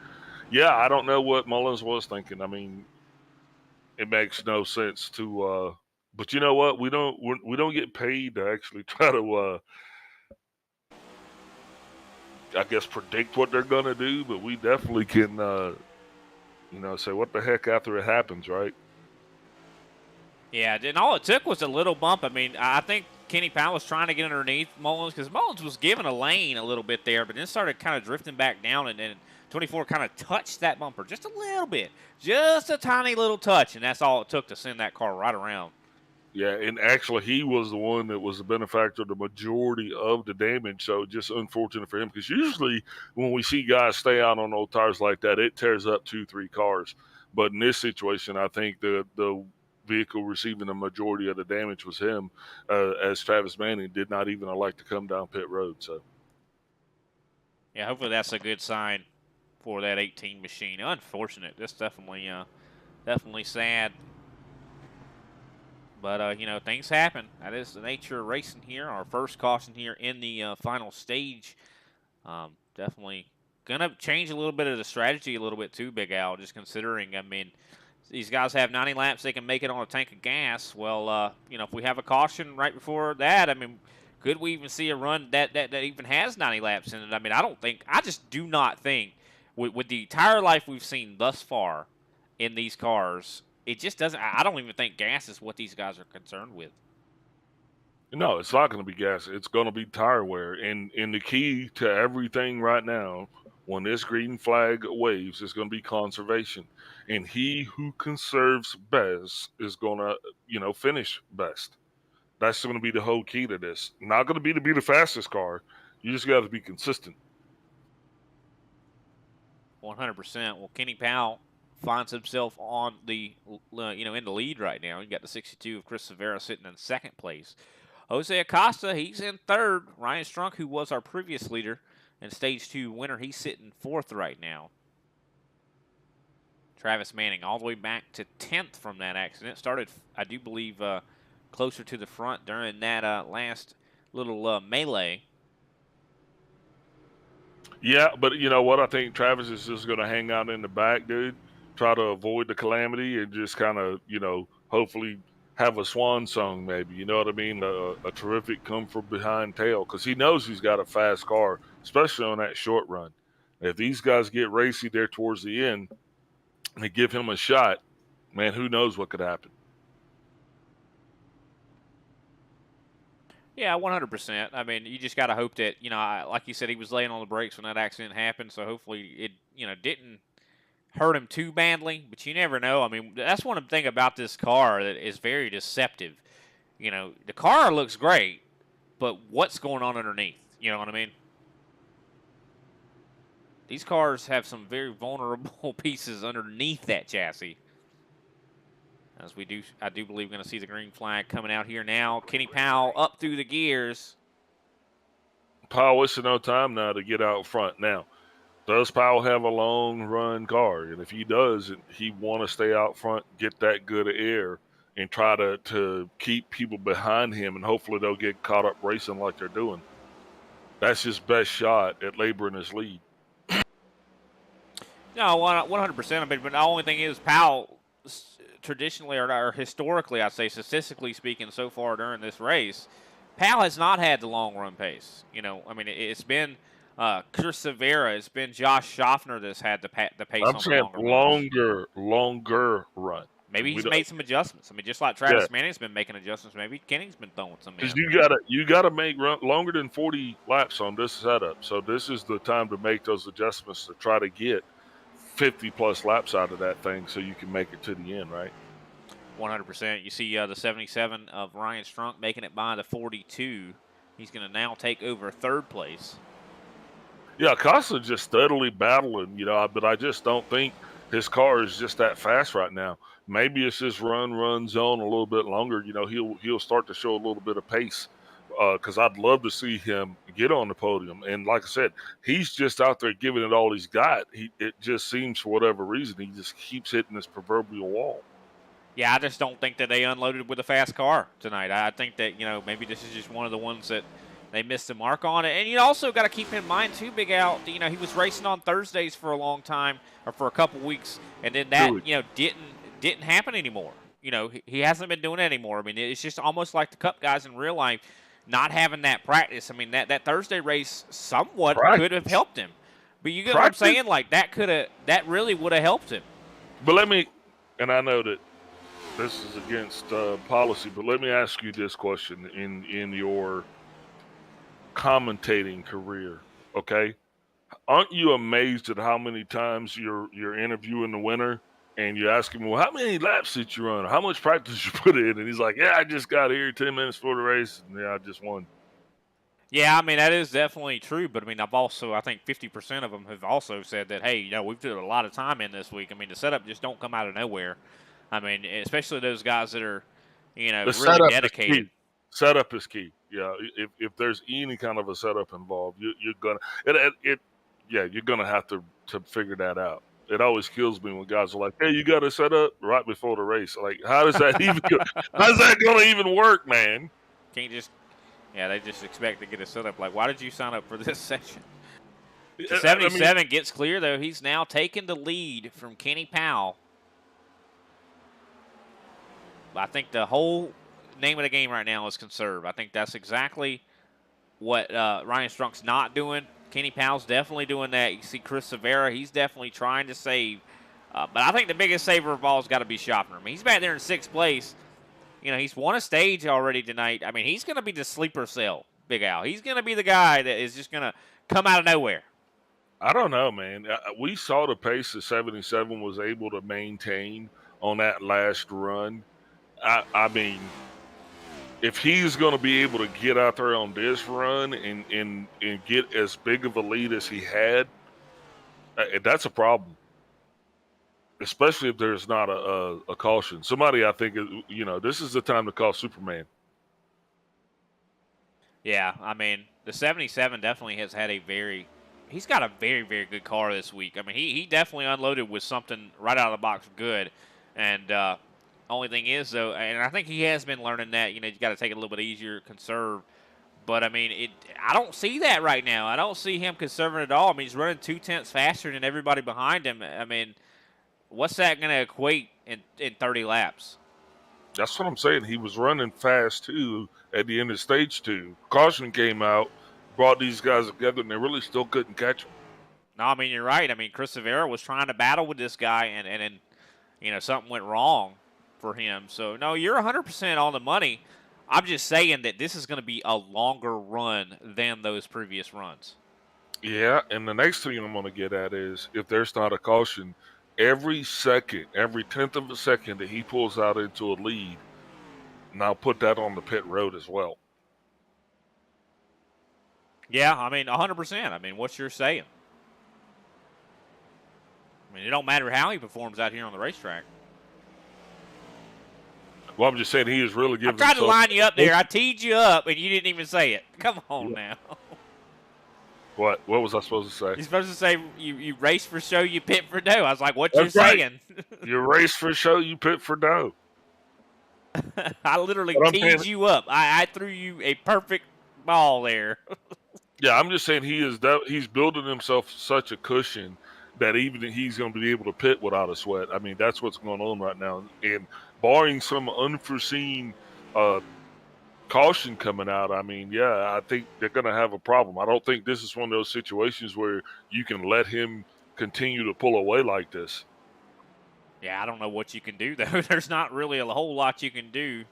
yeah, I don't know what Mullins was thinking. I mean, it makes no sense to. But you know what? We don't get paid to actually try to. I guess predict what they're gonna do, but we definitely can. Say what the heck after it happens, right? Yeah, and all it took was a little bump. I mean, I think Kenny Powell was trying to get underneath Mullins because Mullins was given a lane a little bit there, but then started kind of drifting back down, and then 24 kind of touched that bumper just a little bit, just a tiny little touch, and that's all it took to send that car right around. Yeah, and actually he was the one that was the benefactor of the majority of the damage, so just unfortunate for him because usually when we see guys stay out on old tires like that, it tears up 2-3 cars. But in this situation, I think the vehicle receiving the majority of the damage was him, as Travis Manning did not even elect to come down pit road. So, yeah, hopefully that's a good sign for that 18 machine. Unfortunate. That's definitely sad. But, things happen. That is the nature of racing here. Our first caution here in the final stage. Definitely going to change a little bit of the strategy a little bit too, Big Al, just considering, I mean, these guys have 90 laps. They can make it on a tank of gas. Well, if we have a caution right before that, I mean, could we even see a run that even has 90 laps in it? I mean, I just do not think, with the tire life we've seen thus far in these cars, it just doesn't. I don't even think gas is what these guys are concerned with. No, it's not going to be gas. It's going to be tire wear. And the key to everything right now, when this green flag waves, is going to be conservation. And he who conserves best is going to, finish best. That's going to be the whole key to this. Not going to be the fastest car. You just got to be consistent. 100%. Well, Kenny Powell finds himself on the, in the lead right now. You got the 62 of Chris Severa sitting in second place. Jose Acosta, he's in third. Ryan Strunk, who was our previous leader and Stage 2 winner, he's sitting fourth right now. Travis Manning all the way back to 10th from that accident. Started, I do believe, closer to the front during that last little melee. Yeah, but you know what? I think Travis is just going to hang out in the back, dude. Try to avoid the calamity and just kind of, hopefully have a swan song maybe. You know what I mean? A terrific come from behind tail because he knows he's got a fast car, especially on that short run. If these guys get racy there towards the end and they give him a shot, man, who knows what could happen. Yeah, 100%. I mean, you just got to hope that, like you said, he was laying on the brakes when that accident happened, so hopefully it, didn't hurt him too badly, but you never know. I mean, that's one thing about this car that is very deceptive. The car looks great, but what's going on underneath? You know what I mean? These cars have some very vulnerable pieces underneath that chassis. As I do believe we're going to see the green flag coming out here now. Kenny Powell up through the gears. Powell, it's no time now to get out front. Now, does Powell have a long run car? And if he does, he want to stay out front, get that good air, and try to keep people behind him, and hopefully they'll get caught up racing like they're doing. That's his best shot at laboring his lead. No, 100%. I mean, but the only thing is Powell, traditionally or historically, I'd say statistically speaking, so far during this race, Powell has not had the long run pace. I mean, it's been Chris Severa, it's been Josh Schaffner that's had the pace I'm on saying the longer run. Maybe he's made some adjustments. I mean, just like Travis Manning's been making adjustments, maybe Kenny's been throwing some in. Because you gotta make longer than 40 laps on this setup. So this is the time to make those adjustments to try to get 50 plus laps out of that thing so you can make it to the end, right? 100%. You see the 77 of Ryan Strunk making it by the 42. He's going to now take over third place. Yeah, Costa's just steadily battling, but I just don't think his car is just that fast right now. Maybe it's just run zone a little bit longer. He'll start to show a little bit of pace because I'd love to see him get on the podium. And like I said, he's just out there giving it all he's got. It just seems for whatever reason he just keeps hitting this proverbial wall. Yeah, I just don't think that they unloaded with a fast car tonight. I think that, maybe this is just one of the ones that they missed the mark on. And you also got to keep in mind, too, Big Al, he was racing on Thursdays for a long time or for a couple weeks, and then that, didn't happen anymore. He hasn't been doing it anymore. I mean, it's just almost like the Cup guys in real life not having that practice. I mean, that Thursday race somewhat could have helped him. But you get what I'm saying? Like, that really would have helped him. But and I know that this is against policy, but let me ask you this question in your commentating career, okay? Aren't you amazed at how many times you're interviewing the winner and you ask him, well, how many laps did you run? How much practice did you put in? And he's like, yeah, I just got here 10 minutes before the race, and I just won. Yeah, I mean, that is definitely true, but I mean, I think 50% of them have also said that, hey, we've put a lot of time in this week. I mean, the setup just don't come out of nowhere. I mean, especially those guys that are, really dedicated. Setup is key. Yeah, if there's any kind of a setup involved, you're gonna you're gonna have to figure that out. It always kills me when guys are like, "Hey, you got to set up right before the race." Like, how's that gonna even work, man? Can't just, they just expect to get a setup. Like, why did you sign up for this section? The 77 gets clear though. He's now taken the lead from Kenny Powell. I think the whole name of the game right now is conserve. I think that's exactly what Ryan Strunk's not doing. Kenny Powell's definitely doing that. You see Chris Severa, he's definitely trying to save. But I think the biggest saver of all has got to be Schaffner. I mean, he's back there in sixth place. He's won a stage already tonight. I mean, he's going to be the sleeper cell, Big Al. He's going to be the guy that is just going to come out of nowhere. I don't know, man. We saw the pace that 77 was able to maintain on that last run. I mean, if he's going to be able to get out there on this run and get as big of a lead as he had, that's a problem. Especially if there's not a caution. Somebody, I think, this is the time to call Superman. Yeah, I mean, the 77 definitely has had he's got a very, very good car this week. I mean, he definitely unloaded with something right out of the box good. And only thing is, though, and I think he has been learning that, you got to take it a little bit easier, conserve. But, I mean, I don't see that right now. I don't see him conserving at all. I mean, he's running 0.2 faster than everybody behind him. I mean, what's that going to equate in 30 laps? That's what I'm saying. He was running fast, too, at the end of stage 2. Caution came out, brought these guys together, and they really still couldn't catch him. No, I mean, you're right. I mean, Chris Severa was trying to battle with this guy, and then, something went wrong for him. So, no, you're 100% on the money. I'm just saying that this is going to be a longer run than those previous runs. Yeah, and the next thing I'm going to get at is if there's not a caution, every second, every 10th of a second that he pulls out into a lead, now put that on the pit road as well. Yeah, I mean, 100%. I mean, what you're saying. I mean, it don't matter how he performs out here on the racetrack. Well, I'm just saying he is really giving. I tried to line you up there. I teed you up, and you didn't even say it. Come on now. What? What was I supposed to say? You're supposed to say you race for show, you pit for dough. I was like, what you're saying? You race for show, you pit for dough. I literally teed you up. I threw you a perfect ball there. Yeah, I'm just saying he's building himself such a cushion that even he's going to be able to pit without a sweat. I mean, that's what's going on right now. And barring some unforeseen caution coming out, I mean, yeah, I think they're going to have a problem. I don't think this is one of those situations where you can let him continue to pull away like this. Yeah, I don't know what you can do, though. There's not really a whole lot you can do.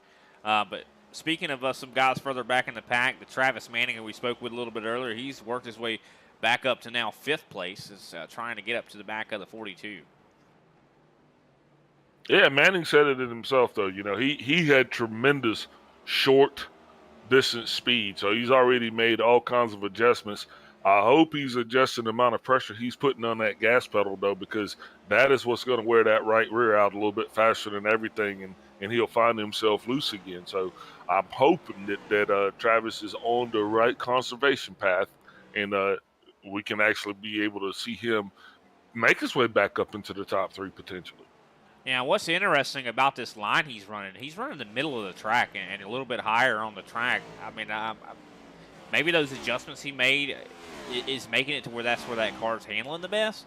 But speaking of some guys further back in the pack, the Travis Manning, who we spoke with a little bit earlier, he's worked his way back up to now 5th place, is trying to get up to the back of the 42. Yeah, Manning said it himself, though. He had tremendous short distance speed, so he's already made all kinds of adjustments. I hope he's adjusting the amount of pressure he's putting on that gas pedal, though, because that is what's going to wear that right rear out a little bit faster than everything, and he'll find himself loose again. So I'm hoping that Travis is on the right conservation path, and we can actually be able to see him make his way back up into the top 3 potentially. Yeah, what's interesting about this line he's running the middle of the track and a little bit higher on the track. I mean, maybe those adjustments he made is making it to where that's where that car's handling the best.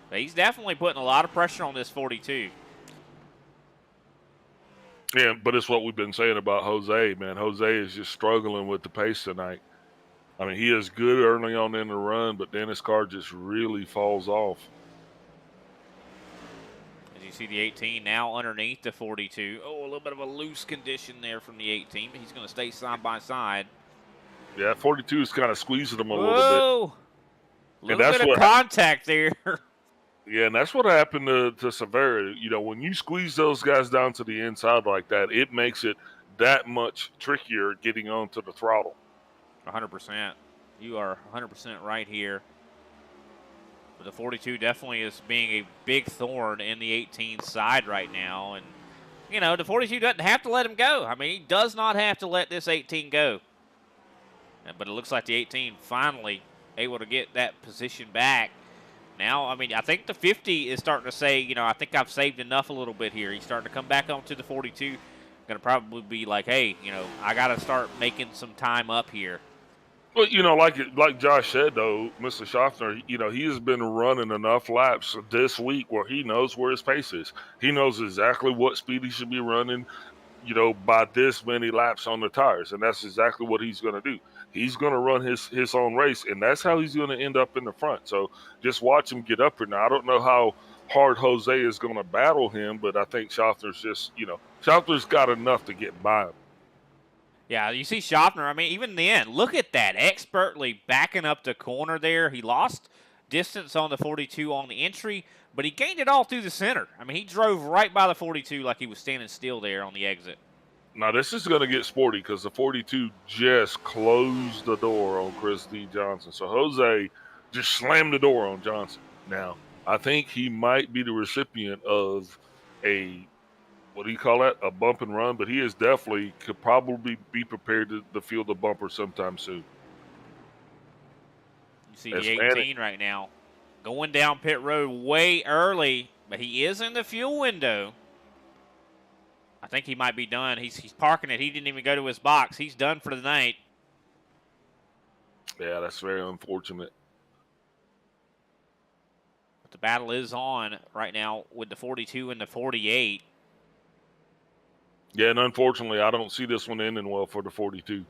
But he's definitely putting a lot of pressure on this 42. Yeah, but it's what we've been saying about Jose, man. Jose is just struggling with the pace tonight. I mean, he is good early on in the run, but then his car just really falls off. As you see the 18 now underneath the 42. Oh, a little bit of a loose condition there from the 18, but he's going to stay side by side. Yeah, 42 is kind of squeezing him a little bit. A little bit of contact there. Yeah, and that's what happened to Severa. When you squeeze those guys down to the inside like that, it makes it that much trickier getting onto the throttle. 100%. You are 100% right here. But the 42 definitely is being a big thorn in the 18 side right now. And, the 42 doesn't have to let him go. I mean, he does not have to let this 18 go. But it looks like the 18 finally able to get that position back. Now, I mean, I think the 50 is starting to say, I think I've saved enough a little bit here. He's starting to come back onto the 42. Going to probably be like, hey, I got to start making some time up here. Well, like Josh said, though, Mr. Schaffner, he has been running enough laps this week where he knows where his pace is. He knows exactly what speed he should be running, by this many laps on the tires. And that's exactly what he's going to do. He's going to run his own race, and that's how he's going to end up in the front. So just watch him get up here. Now, I don't know how hard Jose is going to battle him, but I think Schaffner's just, Schaffner's got enough to get by him. Yeah, you see Schaffner, I mean, even in the end, look at that, expertly backing up the corner there. He lost distance on the 42 on the entry, but he gained it all through the center. I mean, he drove right by the 42 like he was standing still there on the exit. Now, this is going to get sporty because the 42 just closed the door on Chris D. Johnson. So Jose just slammed the door on Johnson. Now, I think he might be the recipient of a, what do you call that? A bump and run, but he is definitely could probably be prepared to field a bumper sometime soon. You see the 18 right now going down pit road way early, but he is in the fuel window. I think he might be done. He's parking it. He didn't even go to his box. He's done for the night. Yeah, that's very unfortunate. But the battle is on right now with the 42 and the 48. Yeah, and unfortunately, I don't see this one ending well for the 42.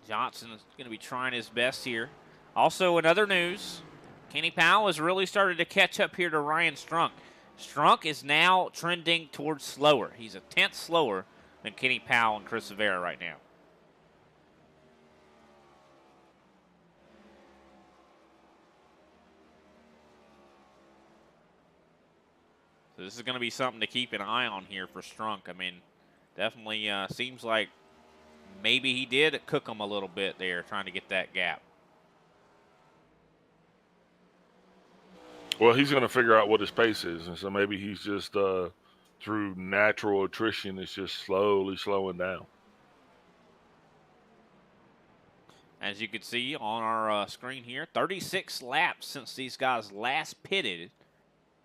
Johnson is going to be trying his best here. Also, in other news, Kenny Powell has really started to catch up here to Ryan Strunk. Strunk is now trending towards slower. He's a tenth slower than Kenny Powell and Chris Rivera right now. So this is going to be something to keep an eye on here for Strunk. I mean, definitely seems like maybe he did cook him a little bit there trying to get that gap. Well, he's going to figure out what his pace is, and so maybe he's just through natural attrition, it's just slowly slowing down. As you can see on our screen here, 36 laps since these guys last pitted.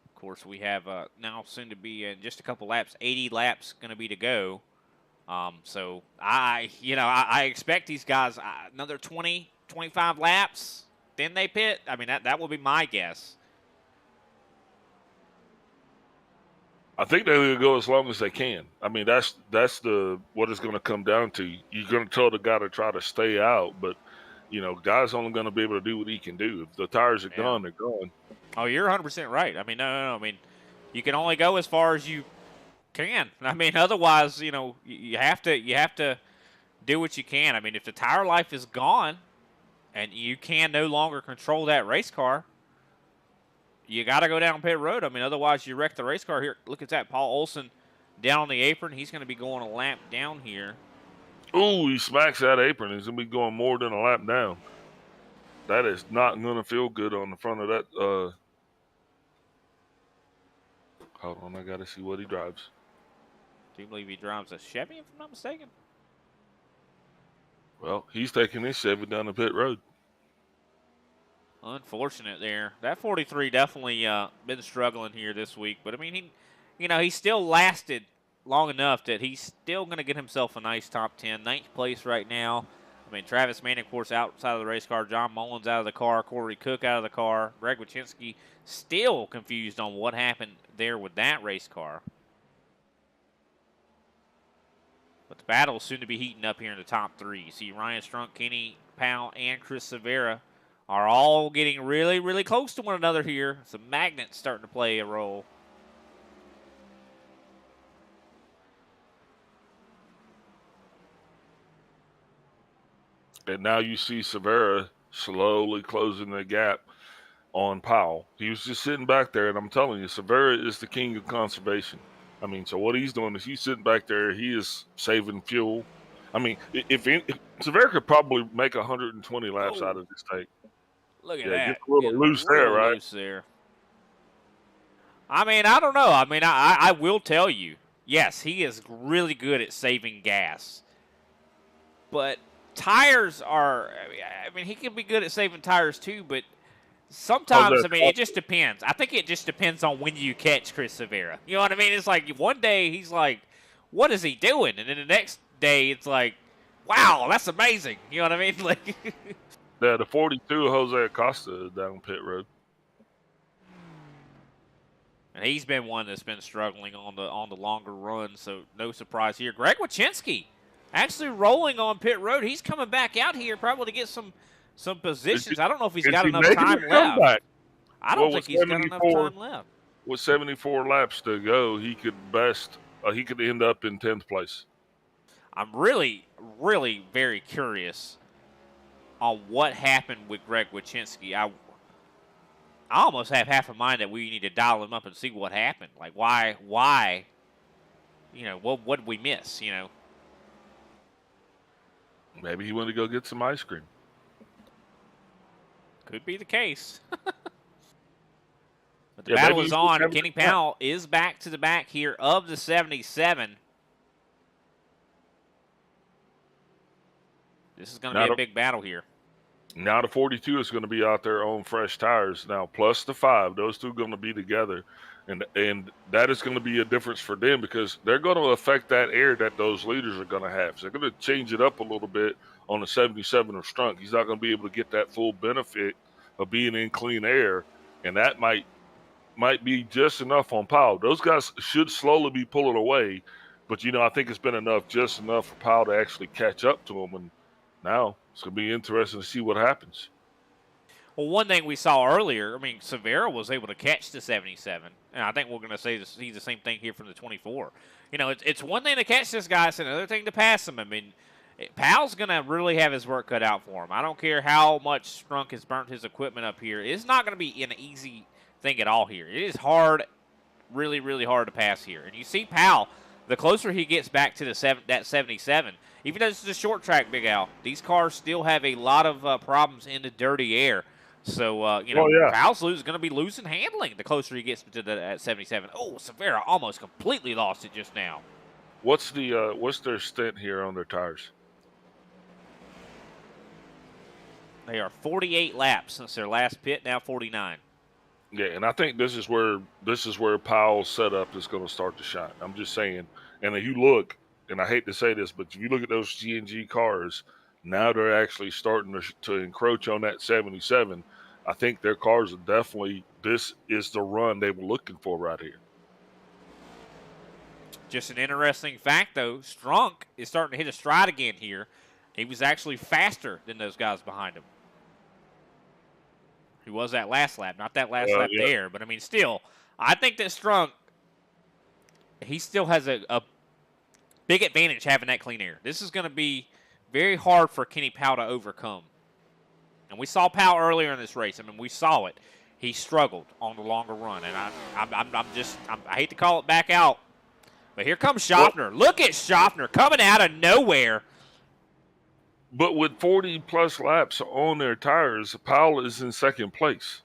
Of course, we have now soon to be in just a couple laps, 80 laps going to be to go. So I expect these guys another 20, 25 laps, then they pit. I mean, that will be my guess. I think they're going to go as long as they can. I mean, that's what it's going to come down to. You're going to tell the guy to try to stay out, but guy's only going to be able to do what he can do. If the tires are gone, they're gone. Oh, you're 100% right. I mean, no. I mean, you can only go as far as you can. I mean, otherwise, you have to do what you can. I mean, if the tire life is gone and you can no longer control that race car, you got to go down pit road. I mean, otherwise you wreck the race car here. Look at that. Paul Olson down on the apron. He's going to be going a lap down here. Ooh, he smacks that apron. He's going to be going more than a lap down. That is not going to feel good on the front of that. Hold on, I got to see what he drives. Do you believe he drives a Chevy, if I'm not mistaken? Well, he's taking his Chevy down the pit road. Unfortunate there. That 43 definitely been struggling here this week. But, I mean, he still lasted long enough that he's still going to get himself a nice top 10. 9th place right now. I mean, Travis Manning, of course, outside of the race car. John Mullins out of the car. Corey Cook out of the car. Greg Wyszynski still confused on what happened there with that race car. But the battle is soon to be heating up here in the top 3. You see Ryan Strunk, Kenny Powell, and Chris Rivera are all getting really, really close to one another here. Some magnets starting to play a role. And now you see Severa slowly closing the gap on Powell. He was just sitting back there, and I'm telling you, Severa is the king of conservation. I mean, so what he's doing is he's sitting back there. He is saving fuel. I mean, if Severa could probably make 120 laps out of this tank. Look at that. Gets a little loose there, right? Loose there. I mean, I don't know. I mean, I will tell you, yes, he is really good at saving gas. But tires are, I mean, he can be good at saving tires too, but sometimes, I mean, it just depends. I think it just depends on when you catch Chris Rivera. You know what I mean? It's like one day he's like, what is he doing? And then the next day it's like, wow, that's amazing. You know what I mean? Like, yeah, the 42 Jose Acosta down pit road. And he's been one that's been struggling on the longer run, so no surprise here. Greg Wyszynski actually rolling on pit road. He's coming back out here probably to get some positions. I don't know if he's got enough time left. I don't think he's got enough time left. With 74 laps to go, he could end up in 10th place. I'm really, really very curious on what happened with Greg Wyszynski. I almost have half a mind that we need to dial him up and see what happened. Like, why, what did we miss, Maybe he went to go get some ice cream. Could be the case. But the Yeah, battle maybe is he's on. having Kenny a nap. Powell is back to the back here of the 77. This is going to be a big battle here. Now the 42 is going to be out there on fresh tires now, plus the 5. Those two are going to be together, and that is going to be a difference for them because they're going to affect that air that those leaders are going to have. So they're going to change it up a little bit on the 77 of Strunk. He's not going to be able to get that full benefit of being in clean air, and that might be just enough on Powell. Those guys should slowly be pulling away, but I think it's been just enough for Powell to actually catch up to him, and now it's going to be interesting to see what happens. Well, one thing we saw earlier, Severa was able to catch the 77, and I think we're going to see the same thing here from the 24. It's one thing to catch this guy, it's another thing to pass him. Powell's going to really have his work cut out for him. I don't care how much Strunk has burnt his equipment up here. It's not going to be an easy thing at all here. It is hard, really, really hard to pass here. And you see Powell, the closer he gets back to that 77, even though this is a short track, Big Al, these cars still have a lot of problems in the dirty air. So, Powell's going to be losing handling the closer he gets to that 77. Oh, Severa almost completely lost it just now. What's their stint here on their tires? They are 48 laps since their last pit, now 49. Yeah, and I think this is where Powell's setup is going to start to shine. I'm just saying. And if you look, and I hate to say this, but if you look at those G&G cars, now they're actually starting to encroach on that 77. I think their cars are definitely, this is the run they were looking for right here. Just an interesting fact, though, Strunk is starting to hit a stride again here. He was actually faster than those guys behind him. He was that last lap, not that last lap there, but still, I think that Strunk, he still has a big advantage having that clean air. This is going to be very hard for Kenny Powell to overcome. And we saw Powell earlier in this race. We saw it. He struggled on the longer run, and I hate to call it back out, but here comes Schaffner. Look at Schaffner coming out of nowhere. But with 40-plus laps on their tires, Powell is in second place.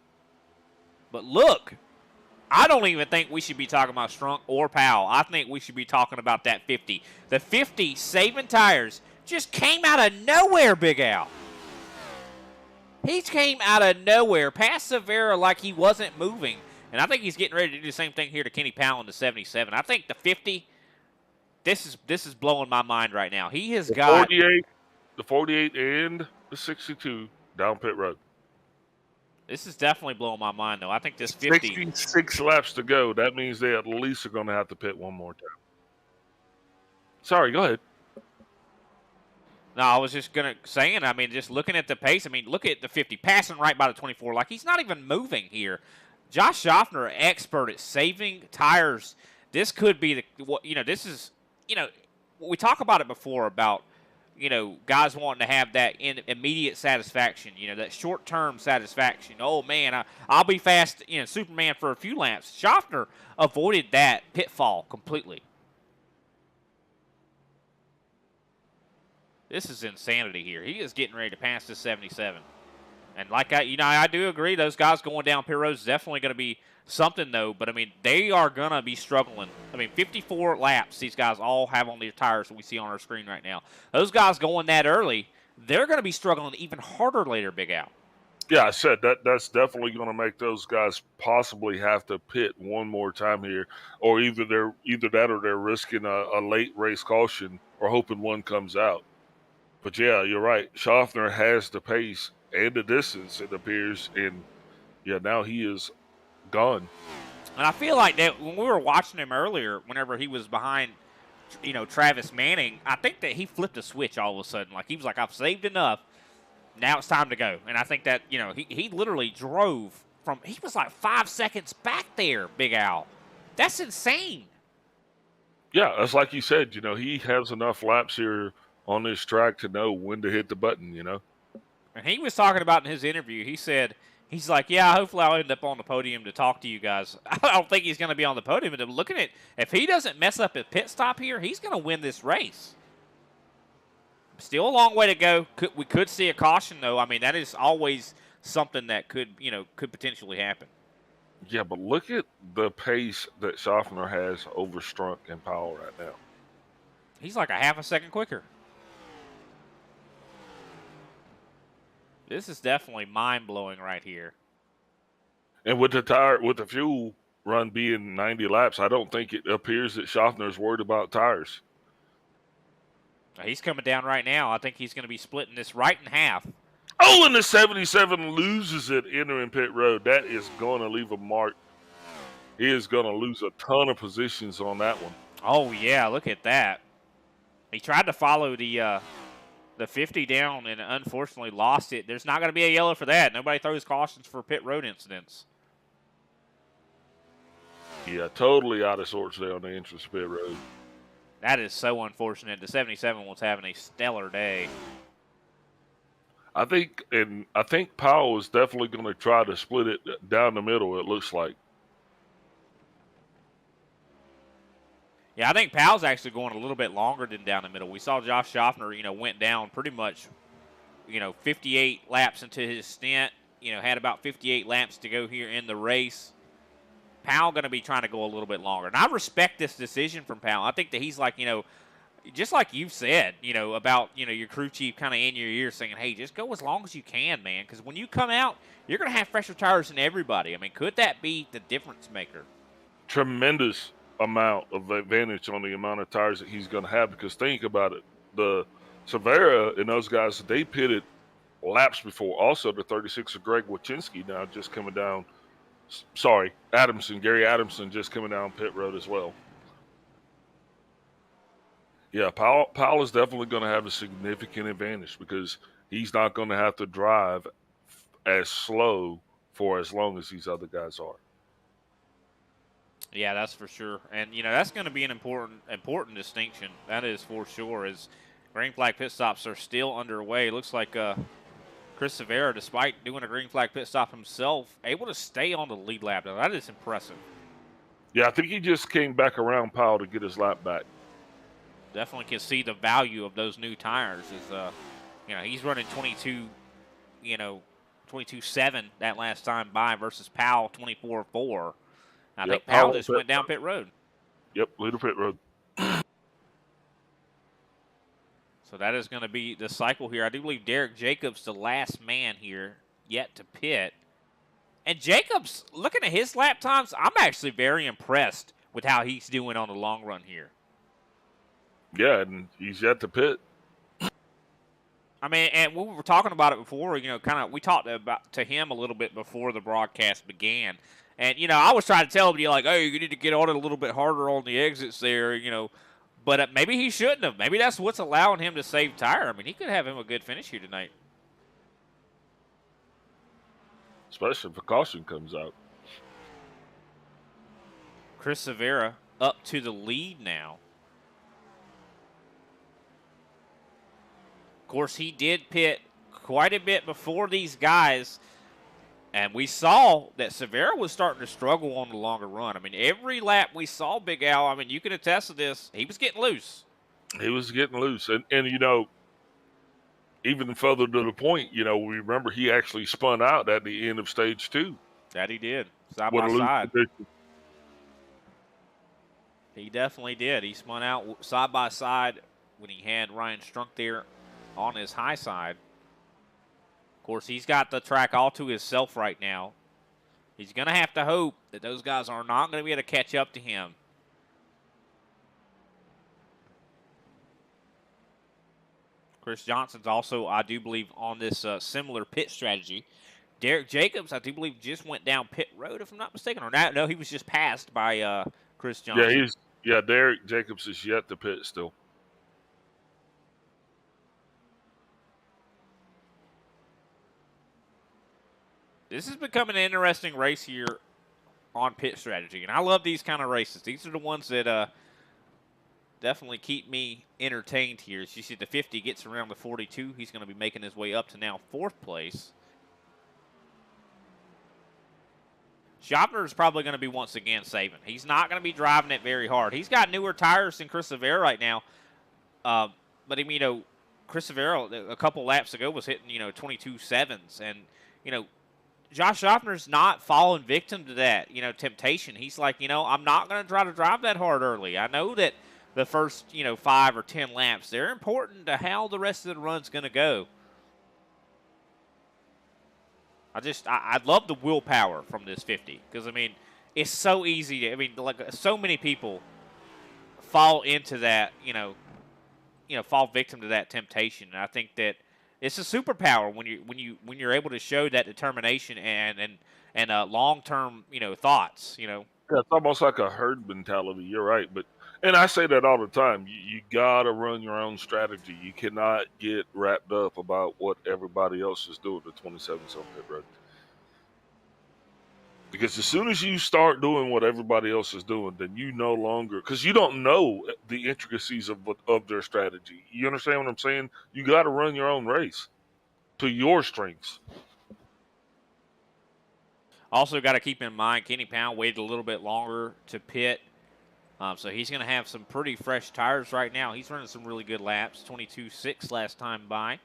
But look, I don't even think we should be talking about Strunk or Powell. I think we should be talking about that 50. The 50 saving tires just came out of nowhere, Big Al. He came out of nowhere, past Severa like he wasn't moving. And I think he's getting ready to do the same thing here to Kenny Powell in the 77. I think the 50, this is blowing my mind right now. He has got 48. The 48 and the 62 down pit road. This is definitely blowing my mind, though. I think this 50. 66 laps to go. That means they at least are going to have to pit one more time. Sorry, go ahead. No, I was just going to say, just looking at the pace, look at the 50, passing right by the 24. Like, he's not even moving here. Josh Schaffner, expert at saving tires. This could be we talk about it before about, guys wanting to have that immediate satisfaction, that short-term satisfaction. Oh, man, I'll be fast, Superman for a few laps. Schaffner avoided that pitfall completely. This is insanity here. He is getting ready to pass the 77. And I do agree, those guys going down pit road is definitely going to be something, though. But, they are going to be struggling. 54 laps these guys all have on their tires that we see on our screen right now. Those guys going that early, they're going to be struggling even harder later, Big Al. Yeah, I said that's definitely going to make those guys possibly have to pit one more time here, or either that or they're risking a late race caution or hoping one comes out. But, yeah, you're right. Schaffner has the pace and the distance, it appears, and, now he is gone. And I feel like that when we were watching him earlier, whenever he was behind, Travis Manning, I think that he flipped a switch all of a sudden. Like, he was like, I've saved enough. Now it's time to go. And I think that, he literally drove he was like 5 seconds back there, Big Al. That's insane. Yeah, that's like you said, he has enough laps here on this track to know when to hit the button, And he was talking about in his interview, he said He's like, yeah, hopefully I'll end up on the podium to talk to you guys. I don't think he's going to be on the podium, but looking at if he doesn't mess up his pit stop here, he's going to win this race. Still a long way to go. We could see a caution, though. I mean, that is always something that could potentially happen. Yeah, but look at the pace that Schaffner has over Strunk and Powell right now. He's like a half a second quicker. This is definitely mind-blowing right here. And with the fuel run being 90 laps, I don't think it appears that Schaffner's worried about tires. He's coming down right now. I think he's going to be splitting this right in half. Oh, and the 77 loses it entering pit road. That is going to leave a mark. He is going to lose a ton of positions on that one. Oh, yeah, look at that. He tried to follow the 50 down and unfortunately lost it. There's not going to be a yellow for that. Nobody throws cautions for pit road incidents. Yeah, totally out of sorts there on the entrance pit road. That is so unfortunate. The 77 was having a stellar day. I think Powell is definitely going to try to split it down the middle, it looks like. Yeah, I think Powell's actually going a little bit longer than down the middle. We saw Josh Schaffner, went down pretty much, 58 laps into his stint, had about 58 laps to go here in the race. Powell going to be trying to go a little bit longer. And I respect this decision from Powell. I think that he's like, just like you've said, about, your crew chief kind of in your ear saying, hey, just go as long as you can, man. Because when you come out, you're going to have fresher tires than everybody. I mean, could that be the difference maker? Tremendous amount of advantage on the amount of tires that he's going to have, because think about it, the Severa and those guys, they pitted laps before. Also the 36 of Greg Wachinski now just coming down, Gary Adamson just coming down pit road as well. Yeah, Powell is definitely going to have a significant advantage because he's not going to have to drive as slow for as long as these other guys are. Yeah, that's for sure. And, that's going to be an important distinction. That is for sure, as green flag pit stops are still underway. It looks like Chris Severa, despite doing a green flag pit stop himself, able to stay on the lead lap. Now, that is impressive. Yeah, I think he just came back around Powell to get his lap back. Definitely can see the value of those new tires. He's running 22.7 that last time by versus Powell 24.4. I think Powell just went down pit road. Yep, leader pit road. So that is going to be the cycle here. I do believe Derek Jacobs, the last man here, yet to pit. And Jacobs, looking at his lap times, I'm actually very impressed with how he's doing on the long run here. Yeah, and he's yet to pit. I mean, and we were talking about it before, we talked about to him a little bit before the broadcast began. And, I was trying to tell him, hey, you need to get on it a little bit harder on the exits there, But maybe he shouldn't have. Maybe that's what's allowing him to save tire. I mean, he could have him a good finish here tonight. Especially if a caution comes out. Chris Severa up to the lead now. Of course, he did pit quite a bit before these guys. And we saw that Severa was starting to struggle on the longer run. I mean, every lap we saw Big Al, I mean, you can attest to this, he was getting loose. He was getting loose. And even further to the point, we remember he actually spun out at the end of stage 2. That he did, side by side. He definitely did. He spun out side by side when he had Ryan Strunk there on his high side. Of course, he's got the track all to himself right now. He's going to have to hope that those guys are not going to be able to catch up to him. Chris Johnson's also, I do believe, on this similar pit strategy. Derek Jacobs, I do believe, just went down pit road, if I'm not mistaken. Or not, no, he was just passed by Chris Johnson. Yeah, Derek Jacobs is yet to pit still. This is becoming an interesting race here on pit strategy, and I love these kind of races. These are the ones that definitely keep me entertained here. As you see, the 50 gets around the 42. He's going to be making his way up to now 4th place. Schaffner is probably going to be once again saving. He's not going to be driving it very hard. He's got newer tires than Chris Severa right now. But, Chris Severa a couple laps ago was hitting, 22.7s. And, Josh Schaffner's not falling victim to that, temptation. He's like, I'm not going to try to drive that hard early. I know that the first, 5 or 10 laps, they're important to how the rest of the run's going to go. I love the willpower from this 50 because, it's so easy to, so many people fall into that, fall victim to that temptation. And I think that it's a superpower when you're able to show that determination and long-term, thoughts, Yeah, it's almost like a herd mentality. You're right, and I say that all the time. You gotta run your own strategy. You cannot get wrapped up about what everybody else is doing. The 27s on pit road, because as soon as you start doing what everybody else is doing, then you no longer, because you don't know the intricacies of their strategy. You understand what I'm saying? You got to run your own race to your strengths. Also got to keep in mind, Kenny Powell waited a little bit longer to pit. So he's going to have some pretty fresh tires right now. He's running some really good laps, 22.6 last time by.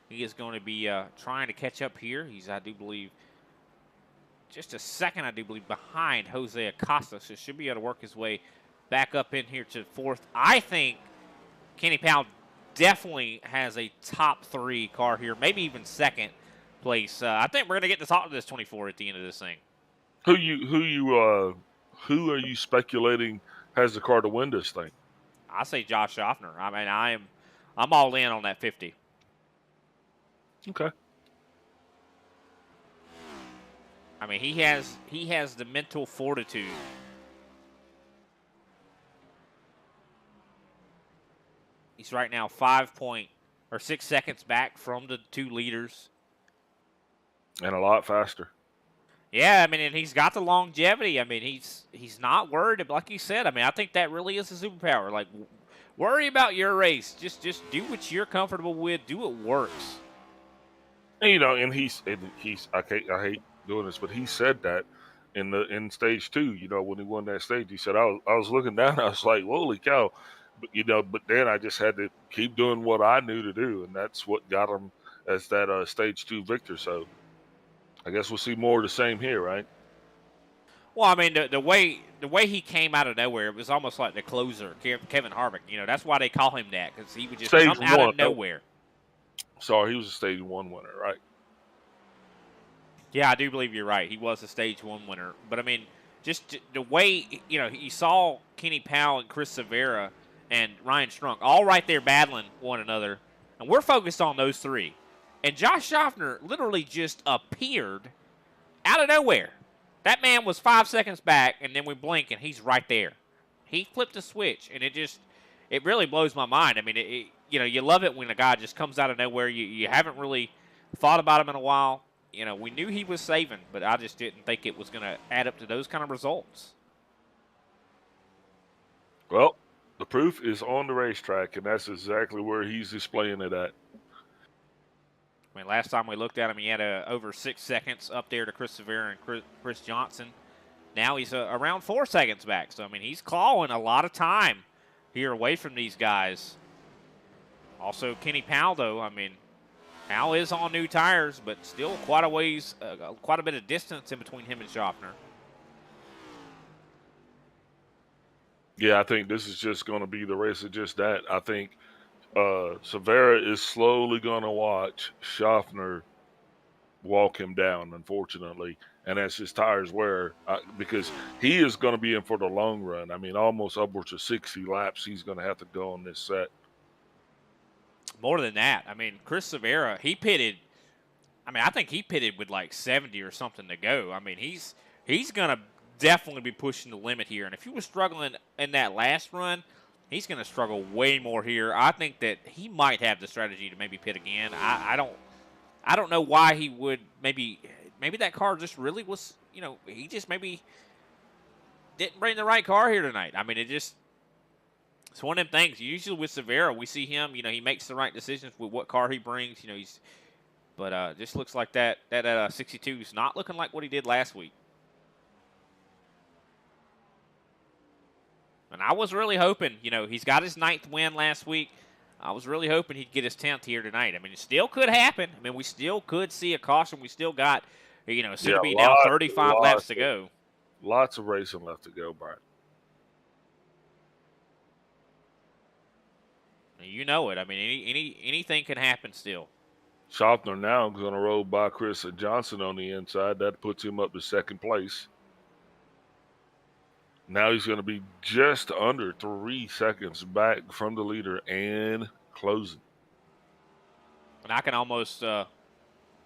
He is going to be trying to catch up here. He's, I do believe, just a second, behind Jose Acosta. So should be able to work his way back up in here to fourth. I think Kenny Powell definitely has a top 3 car here, maybe even second place. I think we're going to get to talk to this 24 at the end of this thing. Who are you speculating has the car to win this thing? I say Josh Schaffner. I'm all in on that 50. Okay. He has the mental fortitude. He's right now 6 seconds back from the 2 leaders. And a lot faster. Yeah, and he's got the longevity. He's not worried, like you said. I think that really is a superpower. Like, worry about your race. Just do what you're comfortable with. Do what works. And he's I hate doing this, but he said that in stage 2, when he won that stage, he said, I was looking down, I was like, holy cow. But then I just had to keep doing what I knew to do, and that's what got him as that stage 2 victor. So I guess we'll see more of the same here, right? Well, the way he came out of nowhere, it was almost like the closer, Kevin Harvick. That's why they call him that, because he would just come out of nowhere. Sorry, he was a stage 1 winner, right? Yeah, I do believe you're right. He was a stage 1 winner. But, just the way, you saw Kenny Powell and Chris Severa and Ryan Strunk all right there battling one another. And we're focused on those 3. And Josh Schaffner literally just appeared out of nowhere. That man was 5 seconds back, and then we blink, and he's right there. He flipped a switch, and it really blows my mind. You love it when a guy just comes out of nowhere. You haven't really thought about him in a while. We knew he was saving, but I just didn't think it was going to add up to those kind of results. Well, the proof is on the racetrack, and that's exactly where he's displaying it at. Last time we looked at him, he had over 6 seconds up there to Chris Severa and Chris Johnson. Now he's around 4 seconds back. So, he's clawing a lot of time here away from these guys. Also, Kenny Powell, though, Powell is on new tires, but still quite a ways, quite a bit of distance in between him and Schaffner. Yeah, I think this is just going to be the race of just that. I think Severa is slowly going to watch Schaffner walk him down, unfortunately, and as his tires wear, because he is going to be in for the long run. Almost upwards of 60 laps he's going to have to go on this set. More than that, Chris Severa, he pitted. I think he pitted with like 70 or something to go. He's going to definitely be pushing the limit here, and if he was struggling in that last run, he's going to struggle way more here. I think that he might have the strategy to maybe pit again. I don't know why he would. Maybe that car just really was, he just maybe didn't bring the right car here tonight. It's one of them things. Usually with Severa, we see him, he makes the right decisions with what car he brings. But just looks like that 62 is not looking like what he did last week. And I was really hoping, he's got his 9th win last week. I was really hoping he'd get his 10th here tonight. I mean, it still could happen. I mean, we still could see a caution. We still got, soon to be now 35 laps to go. Lots of racing left to go, Brian. You know it. I mean, anything can happen still. Schaffner now going to roll by Chris Johnson on the inside. That puts him up to 2nd place. Now he's going to be just under 3 seconds back from the leader and closing. And I can almost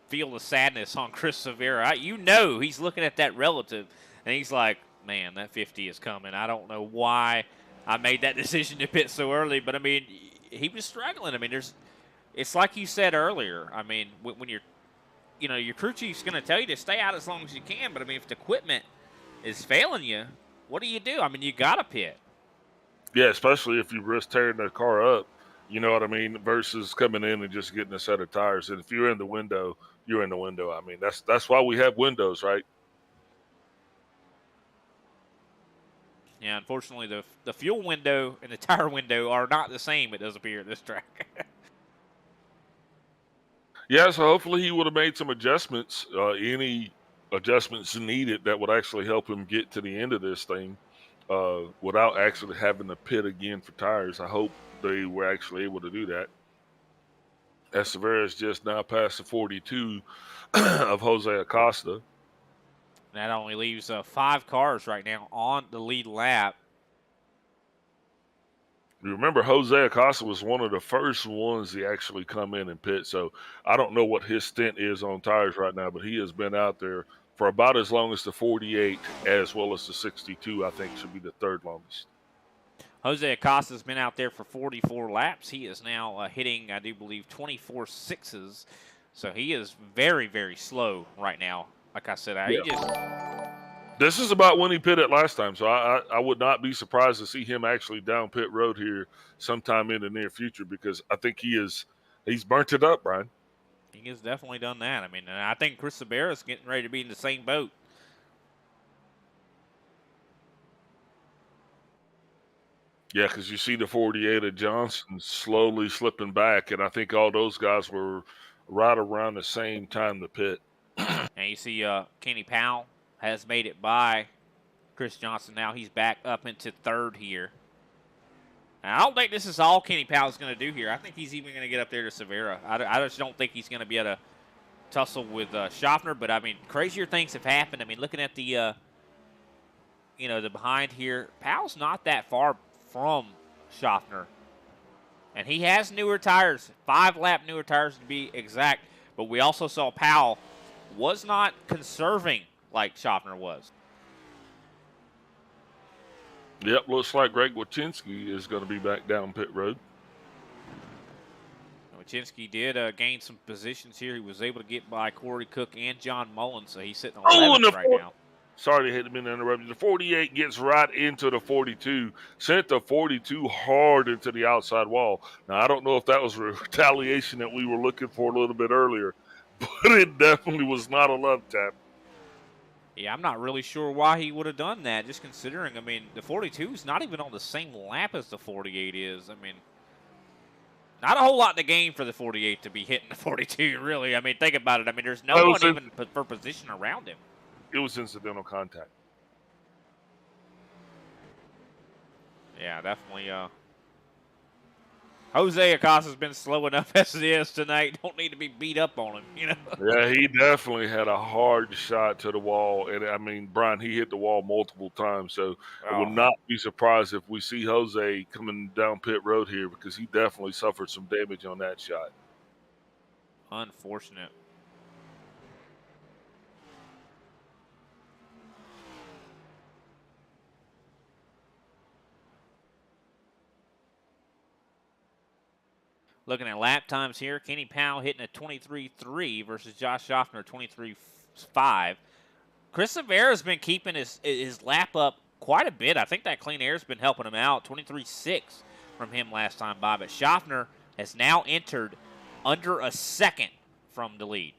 feel the sadness on Chris Severa. He's looking at that relative, and he's like, man, that 50 is coming. I don't know why I made that decision to pit so early, but, I mean, he was struggling. I mean, it's like you said earlier. I mean, when your crew chief's going to tell you to stay out as long as you can, but, I mean, if the equipment is failing you, what do you do? I mean, you got to pit. Yeah, especially if you risk tearing the car up, you know what I mean, versus coming in and just getting a set of tires. And if you're in the window, you're in the window. I mean, that's why we have windows, right? Yeah, unfortunately, the fuel window and the tire window are not the same, it does appear, at this track. Yeah, so hopefully he would have made some adjustments, any adjustments needed that would actually help him get to the end of this thing without actually having to pit again for tires. I hope they were actually able to do that. As Severa's just now past the 42 of Jose Acosta. That only leaves 5 cars right now on the lead lap. You remember, Jose Acosta was one of the first ones to actually come in and pit, so I don't know what his stint is on tires right now, but he has been out there for about as long as the 48 as well as the 62, I think should be the 3rd longest. Jose Acosta's been out there for 44 laps. He is now hitting, I do believe, 24 sixes. So he is very, very slow right now. Like I said, This is about when he pitted last time, so I would not be surprised to see him actually down pit road here sometime in the near future, because I think he's burnt it up, Brian. He has definitely done that. I mean, and I think Chris Sabera is getting ready to be in the same boat. Yeah, because you see the 48 of Johnson slowly slipping back, and I think all those guys were right around the same time to pit. And you see Kenny Powell has made it by Chris Johnson. Now he's back up into 3rd here. And I don't think this is all Kenny Powell's going to do here. I think he's even going to get up there to Severa. I just don't think he's going to be able to tussle with Schaffner. But, I mean, crazier things have happened. I mean, looking at the, the behind here, Powell's not that far from Schaffner. And he has newer tires, 5-lap newer tires to be exact. But we also saw Powell was not conserving like Schaffner was. Yep, looks like Greg Wachinski is going to be back down pit road. Wachinski did gain some positions here. He was able to get by Corey Cook and John Mullins, so he's sitting on 11th right now. Sorry to hit him in the interruption. The 48 gets right into the 42, sent the 42 hard into the outside wall. Now, I don't know if that was retaliation that we were looking for a little bit earlier, but it definitely was not a love tap. Yeah, I'm not really sure why he would have done that, just considering, I mean, the 42 is not even on the same lap as the 48 is. I mean, not a whole lot in the game for the 48 to be hitting the 42, really. I mean, think about it. I mean, there's no one even for position around him. It was incidental contact. Yeah, definitely. Jose Acosta's been slow enough as it is tonight. Don't need to be beat up on him, Yeah, he definitely had a hard shot to the wall. And, I mean, Brian, he hit the wall multiple times. So I will not be surprised if we see Jose coming down pit road here, because he definitely suffered some damage on that shot. Unfortunate. Looking at lap times here, Kenny Powell hitting a 23.3 versus Josh Schaffner 23.5. Chris Severa's been keeping his lap up quite a bit. I think that clean air's been helping him out. 23.6 from him last time by, but Schaffner has now entered under a second from the lead.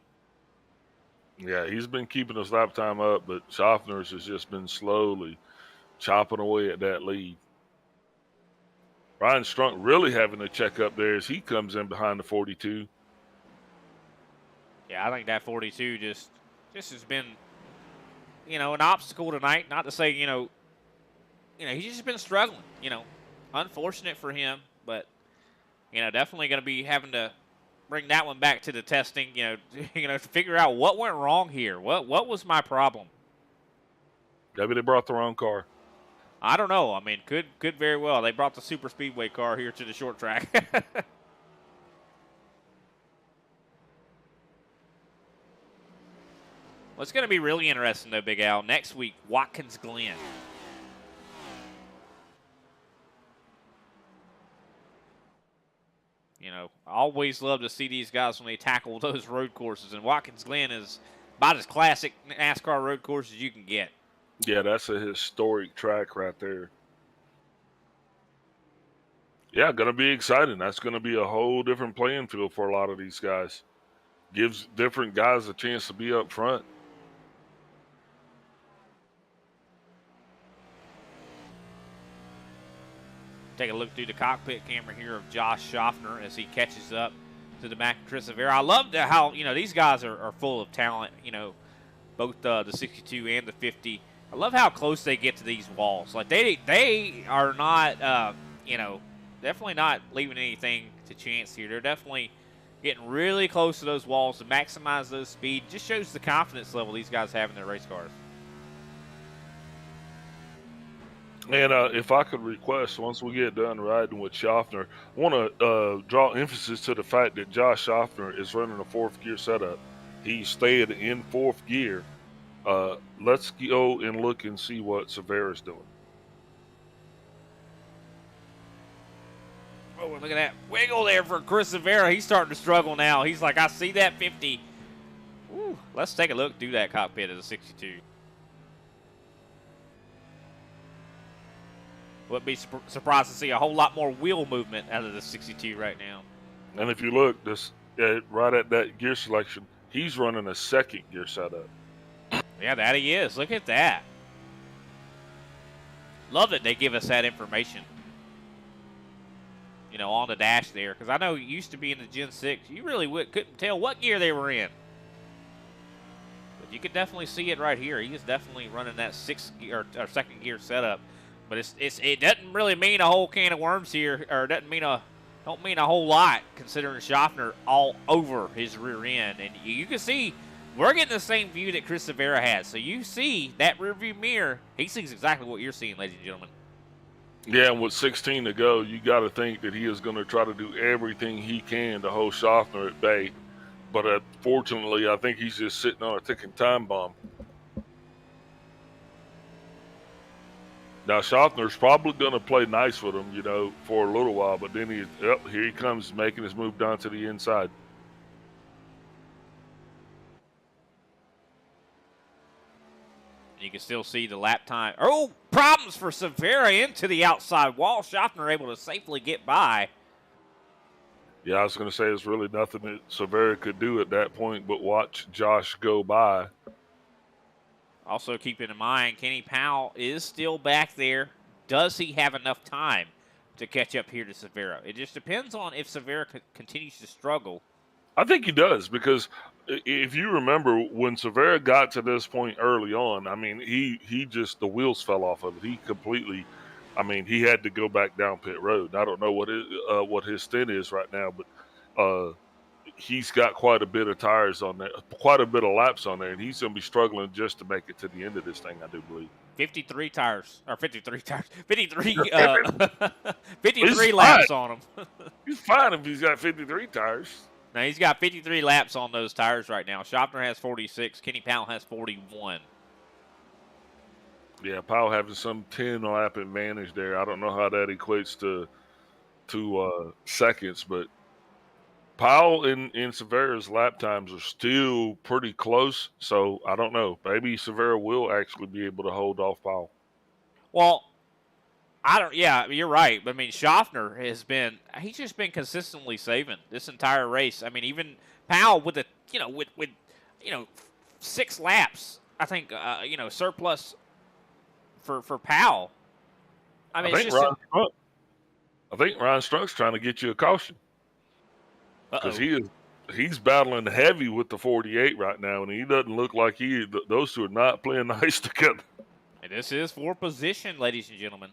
Yeah, he's been keeping his lap time up, but Schaffner's has just been slowly chopping away at that lead. Ryan Strunk really having to check up there as he comes in behind the 42. Yeah, I think that 42 just has been, an obstacle tonight. Not to say, he's just been struggling. Unfortunate for him, but definitely going to be having to bring that one back to the testing. To figure out what went wrong here. What was my problem? Maybe they brought the wrong car. I don't know. I mean, could very well. They brought the super speedway car here to the short track. Well, it's going to be really interesting, though, Big Al. Next week, Watkins Glen. I always love to see these guys when they tackle those road courses. And Watkins Glen is about as classic NASCAR road course as you can get. Yeah, that's a historic track right there. Yeah, going to be exciting. That's going to be a whole different playing field for a lot of these guys. Gives different guys a chance to be up front. Take a look through the cockpit camera here of Josh Schaffner as he catches up to the back of Chris Rivera. I love how, these guys are full of talent, both the 62 and the 50. I love how close they get to these walls. Like, they are not, definitely not leaving anything to chance here. They're definitely getting really close to those walls to maximize those speed. Just shows the confidence level these guys have in their race cars. And if I could request, once we get done riding with Schaffner, I want to draw emphasis to the fact that Josh Schaffner is running a fourth gear setup. He stayed in fourth gear. Let's go and look and see what Severa's doing. Oh, look at that wiggle there for Chris Rivera. He's starting to struggle now. He's like, I see that 50. Ooh, let's take a look through that cockpit of the 62. Wouldn't be surprised to see a whole lot more wheel movement out of the 62 right now. And if you look right at that gear selection, he's running a second gear setup. Yeah, that he is. Look at that. Love that they give us that information. On the dash there. Because I know it used to be in the Gen 6. You really couldn't tell what gear they were in. But you could definitely see it right here. He is definitely running that second gear setup. But it doesn't really mean a whole can of worms here, or don't mean a whole lot considering Schaffner all over his rear end. And you can see we're getting the same view that Chris Rivera has. So you see that rear view mirror. He sees exactly what you're seeing, ladies and gentlemen. Yeah, and with 16 to go, you got to think that he is going to try to do everything he can to hold Schaffner at bay. But unfortunately, I think he's just sitting on a ticking time bomb. Now, Schaffner's probably going to play nice with him, for a little while. But then here he comes making his move down to the inside. You can still see the lap time. Oh, problems for Severa into the outside wall. Schaffner able to safely get by. Yeah, I was going to say there's really nothing that Severa could do at that point but watch Josh go by. Also keeping in mind, Kenny Powell is still back there. Does he have enough time to catch up here to Severa? It just depends on if Severa continues to struggle. I think he does, because if you remember when Severa got to this point early on, I mean, he just, the wheels fell off of it. He completely, he had to go back down pit road. I don't know what his stint is right now, but he's got quite a bit of tires on there, quite a bit of laps on there, and he's going to be struggling just to make it to the end of this thing, I do believe. 53 laps on him. He's fine if he's got 53 tires. Now, he's got 53 laps on those tires right now. Schaffner has 46. Kenny Powell has 41. Yeah, Powell having some 10-lap advantage there. I don't know how that equates to seconds, but Powell and Severa's lap times are still pretty close, so I don't know. Maybe Severa will actually be able to hold off Powell. Well, yeah, you're right. I mean, Schaffner he's just been consistently saving this entire race. I mean, even Powell with 6 laps, I think, surplus for Powell. I mean, I think Ryan Strunk's trying to get you a caution because Uh-oh. he's battling heavy with the 48 right now, and he doesn't look like those two are not playing nice together. And this is for position, ladies and gentlemen.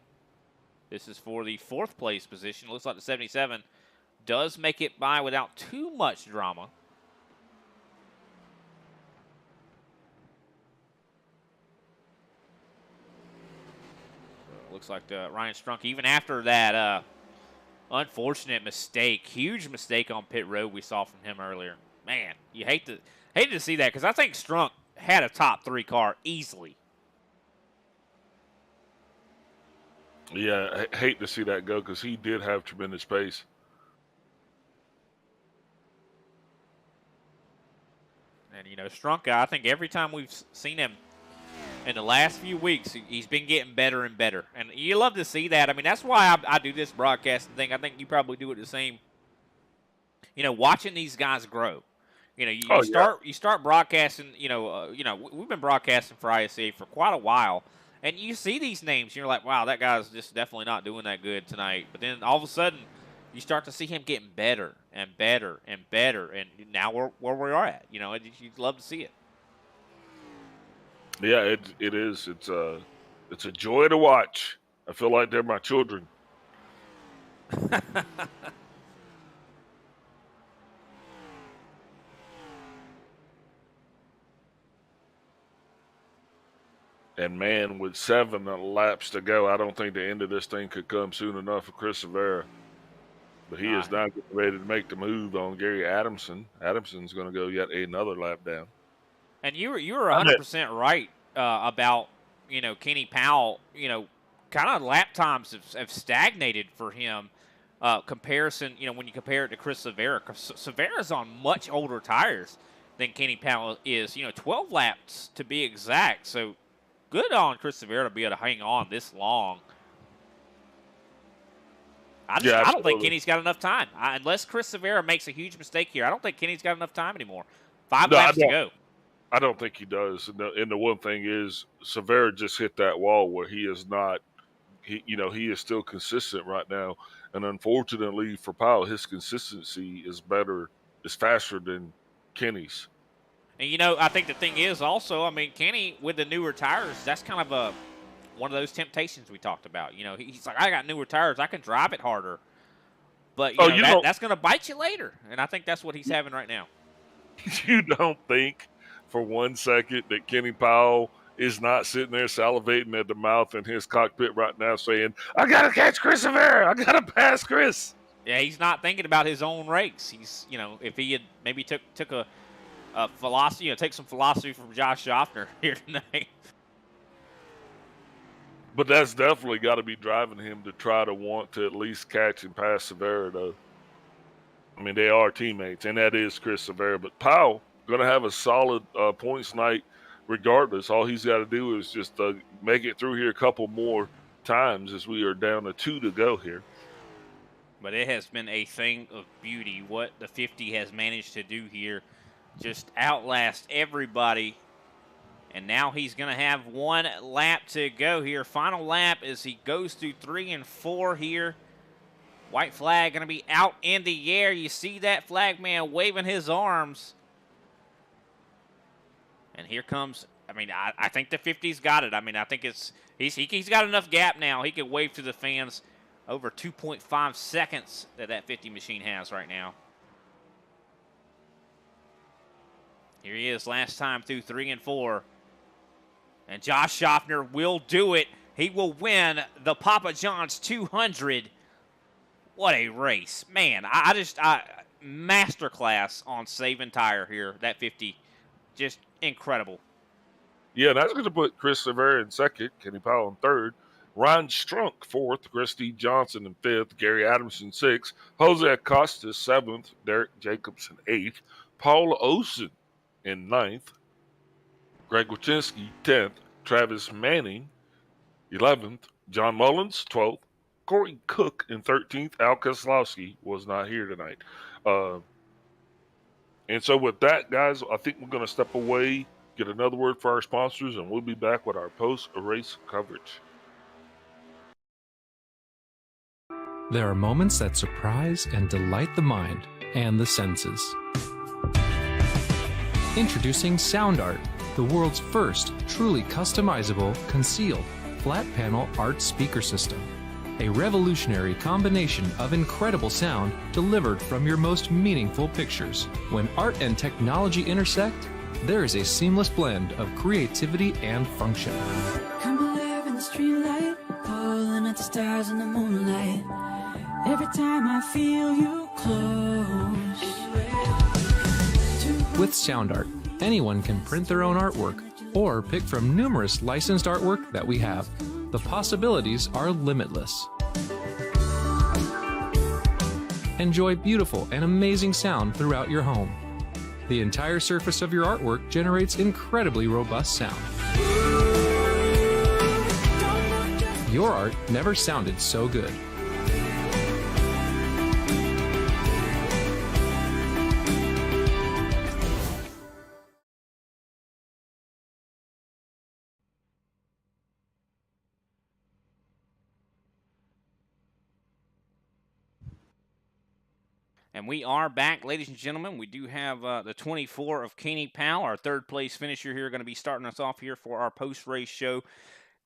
This is for the 4th place position. Looks like the 77 does make it by without too much drama. Looks like Ryan Strunk, even after that unfortunate mistake, huge mistake on pit road we saw from him earlier. Man, you hated to see that because I think Strunk had a top 3 car easily. Yeah, I hate to see that go because he did have tremendous pace. And, Strunk, I think every time we've seen him in the last few weeks, he's been getting better and better. And you love to see that. I mean, that's why I do this broadcasting thing. I think you probably do it the same. Watching these guys grow. You start broadcasting, we've been broadcasting for ISCA for quite a while. And you see these names, and you're like, wow, that guy's just definitely not doing that good tonight. But then all of a sudden, you start to see him getting better and better and better. And now we're where we are at. You'd love to see it. Yeah, it is. It's a joy to watch. I feel like they're my children. And man, with 7 laps to go, I don't think the end of this thing could come soon enough for Chris Rivera. But he is now getting ready to make the move on Gary Adamson. Adamson's going to go yet another lap down. And you were 100% right about Kenny Powell. Kind of lap times have stagnated for him. Comparison, when you compare it to Chris Rivera, Rivera's on much older tires than Kenny Powell is. 12 laps to be exact. So good on Chris Rivera to be able to hang on this long. I don't think Kenny's got enough time. Unless Chris Rivera makes a huge mistake here, I don't think Kenny's got enough time anymore. 5 laps to go. I don't think he does. And the one thing is, Rivera just hit that wall where he is not. He is still consistent right now, and unfortunately for Powell, his consistency is faster than Kenny's. And I think the thing is also, Kenny with the newer tires, that's kind of one of those temptations we talked about. He's like, I got newer tires, I can drive it harder, but that's going to bite you later, and I think that's what he's having right now. You don't think for 1 second that Kenny Powell is not sitting there salivating at the mouth in his cockpit right now saying, I got to catch Chris Rivera. I got to pass Chris. Yeah, he's not thinking about his own race. He's, if he had maybe took a philosophy, take some philosophy from Josh Schaffner here tonight. But that's definitely got to be driving him to try to want to at least catch and pass Rivera, though. They are teammates, and that is Chris Rivera. But Powell going to have a solid points night regardless. All he's got to do is just make it through here a couple more times as we are down to 2 to go here. But it has been a thing of beauty what the 50 has managed to do here. Just outlast everybody. And now he's going to have 1 lap to go here. Final lap as he goes through 3 and 4 here. White flag going to be out in the air. You see that flag man waving his arms. And here comes, I think the 50's got it. I think he's got enough gap now. He can wave to the fans over 2.5 seconds that 50 machine has right now. Here he is last time through 3 and 4. And Josh Schaffner will do it. He will win the Papa John's 200. What a race. Man, masterclass on saving tire here, that 50. Just incredible. Yeah, that's going to put Chris Rivera in 2nd, Kenny Powell in 3rd, Ryan Strunk 4th, Christy Johnson in 5th, Gary Adamson 6th, Jose Acosta 7th, Derek Jacobson 8th, Paul Osen in 9th, Greg Wachinski 10th, Travis Manning 11th, John Mullins 12th, Corey Cook in 13th. Al Keselowski was not here tonight. And so with that, guys, I think we're going to step away, get another word for our sponsors, and we'll be back with our post-race coverage. There are moments that surprise and delight the mind and the senses. Introducing Sound Art, the world's first truly customizable, concealed, flat panel art speaker system. A revolutionary combination of incredible sound delivered from your most meaningful pictures. When art and technology intersect, there is a seamless blend of creativity and function. Come alive in the streetlight, pulling at the stars in the moonlight. Every time I feel you close. With Sound Art, anyone can print their own artwork or pick from numerous licensed artwork that we have. The possibilities are limitless. Enjoy beautiful and amazing sound throughout your home. The entire surface of your artwork generates incredibly robust sound. Your art never sounded so good. And we are back, ladies and gentlemen. We do have the 24 of Kenny Powell, our third place finisher here, going to be starting us off here for our post-race show.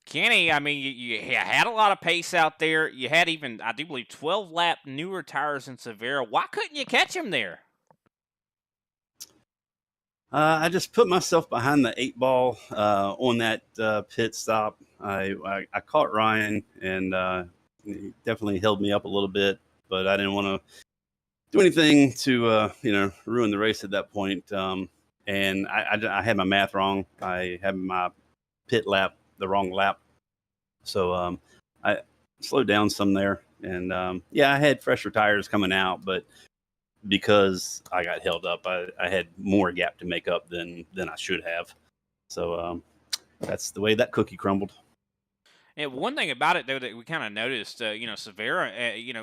Kenny, I mean, you had a lot of pace out there. You had even, I do believe, 12-lap newer tires in Severa. Why couldn't you catch him there? I just put myself behind the 8-ball on that pit stop. I caught Ryan, and he definitely held me up a little bit, but I didn't want to do anything to ruin the race at that point. And I had my math wrong. I had my pit lap the wrong lap, so I slowed down some there. And I had fresher tires coming out, but because I got held up, I had more gap to make up than I should have. So that's the way that cookie crumbled. And one thing about it, though, that we kind of noticed, Severa,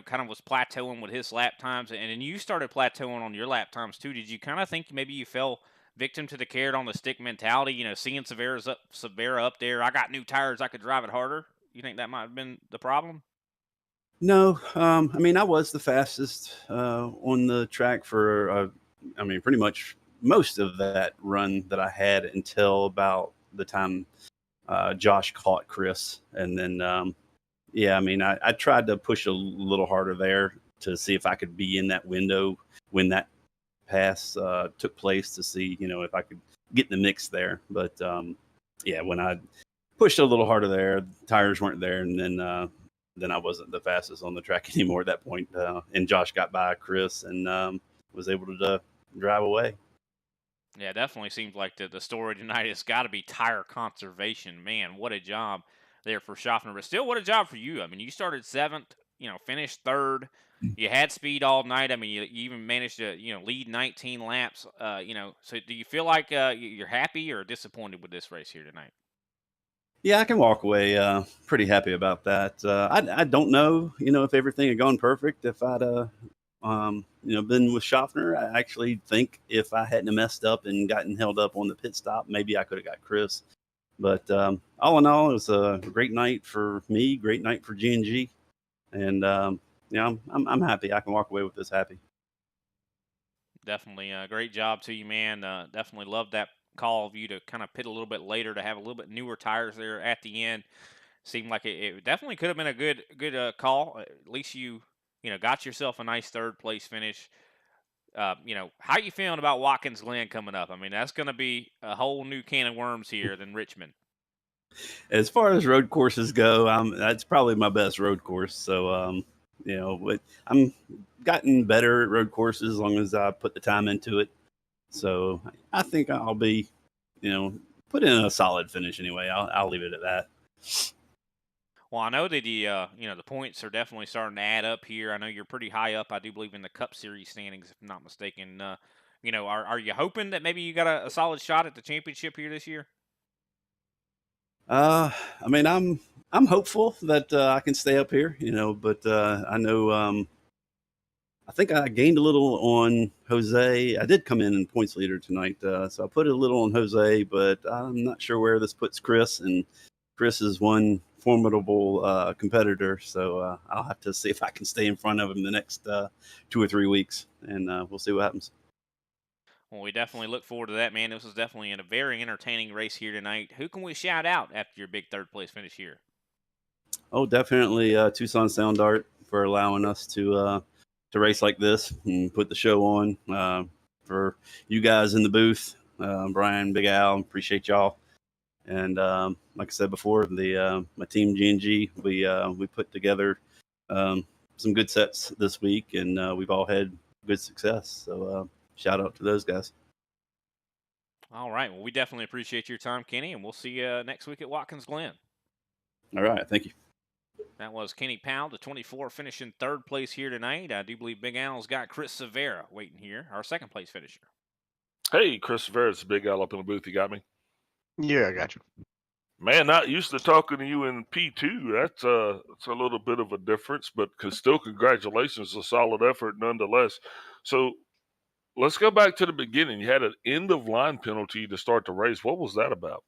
kind of was plateauing with his lap times, and then you started plateauing on your lap times, too. Did you kind of think maybe you fell victim to the carrot on the stick mentality, seeing Severa up there, I got new tires, I could drive it harder? You think that might have been the problem? No, I was the fastest on the track for, pretty much most of that run that I had until about the time Josh caught Chris. And then, I tried to push a little harder there to see if I could be in that window when that pass took place to see, if I could get in the mix there. But, when I pushed a little harder there, tires weren't there. And then I wasn't the fastest on the track anymore at that point. And Josh got by Chris and was able to drive away. Yeah, it definitely seems like the story tonight has got to be tire conservation. Man, what a job there for Schaffner. But still, what a job for you. I mean, you started 7th, finished 3rd. You had speed all night. I mean, you even managed to, lead 19 laps. So do you feel like you're happy or disappointed with this race here tonight? Yeah, I can walk away pretty happy about that. I don't know, if everything had gone perfect, if I'd been with Schaffner. I actually think if I hadn't messed up and gotten held up on the pit stop, maybe I could have got Chris. But all in all, it was a great night for me, great night for G&G. And, I'm happy. I can walk away with this happy. Definitely a great job to you, man. Definitely love that call of you to kind of pit a little bit later, to have a little bit newer tires there at the end. Seemed like it definitely could have been a good call. At least you got yourself a nice 3rd place finish. How you feeling about Watkins Glen coming up? I mean, that's going to be a whole new can of worms here than Richmond. As far as road courses go, that's probably my best road course. So, I'm gotten better at road courses as long as I put the time into it. So I think I'll be, put in a solid finish anyway. I'll leave it at that. Well, I know that the points are definitely starting to add up here. I know you're pretty high up, I do believe, in the Cup Series standings, if I'm not mistaken. Are you hoping that maybe you got a solid shot at the championship here this year? I'm hopeful that I can stay up here, but I know I think I gained a little on Jose. I did come in points leader tonight, so I put a little on Jose, but I'm not sure where this puts Chris. And Chris is 1 formidable competitor. So I'll have to see if I can stay in front of him the next 2 or 3 weeks, and we'll see what happens. Well, we definitely look forward to that, man. This was definitely a very entertaining race here tonight. Who can we shout out after your big third place finish here? Oh, definitely Tucson Sound Art for allowing us to race like this and put the show on. For you guys in the booth, Brian, Big Al, appreciate y'all. And like I said before, my team G&G, we put together some good sets this week, and we've all had good success. So shout out to those guys. All right. Well, we definitely appreciate your time, Kenny, and we'll see you next week at Watkins Glen. All right. Thank you. That was Kenny Powell, the 24, finishing third place here tonight. I do believe Big Al's got Chris Severa waiting here, our second place finisher. Hey, Chris Severa's Big Al up in the booth. You got me? Yeah, I got you. Man, not used to talking to you in P2. That's a little bit of a difference, but still congratulations, a solid effort nonetheless. So let's go back to the beginning. You had an end-of-line penalty to start the race. What was that about?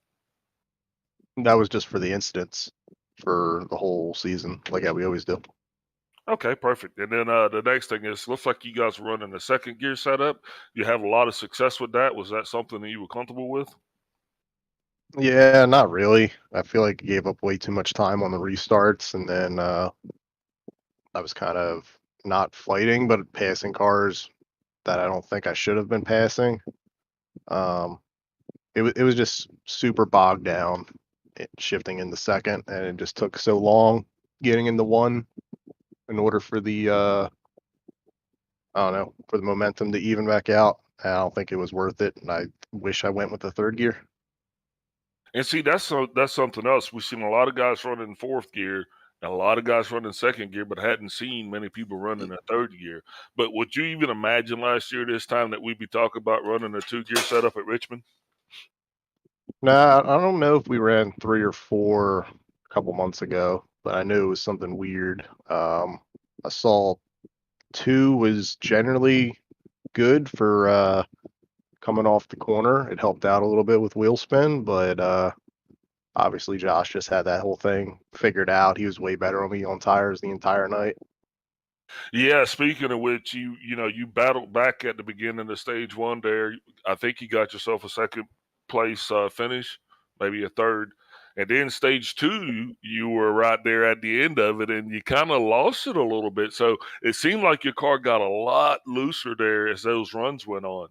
That was just for the incidents for the whole season, like how we always do. Okay, perfect. And then the next thing is, looks like you guys were running a second gear setup. You have a lot of success with that. Was that something that you were comfortable with? Yeah, not really. I feel like I gave up way too much time on the restarts, and then I was kind of not fighting, but passing cars that I don't think I should have been passing. It was just super bogged down, shifting into second, and it just took so long getting into one in order for the I don't know, for the momentum to even back out. I don't think it was worth it, and I wish I went with the third gear. And see, that's something else. We've seen a lot of guys running fourth gear and a lot of guys running second gear, but hadn't seen many people running a third gear. But would you even imagine last year this time that we'd be talking about running a 2-gear setup at Richmond? Nah, I don't know if we ran 3 or 4 a couple months ago, but I knew it was something weird. I saw 2 was generally good for coming off the corner. It helped out a little bit with wheel spin, but obviously Josh just had that whole thing figured out. He was way better on me on tires the entire night. Yeah, speaking of which, you battled back at the beginning of stage 1 there. I think you got yourself a second place finish, maybe a third. And then stage 2, you were right there at the end of it, and you kind of lost it a little bit. So it seemed like your car got a lot looser there as those runs went on.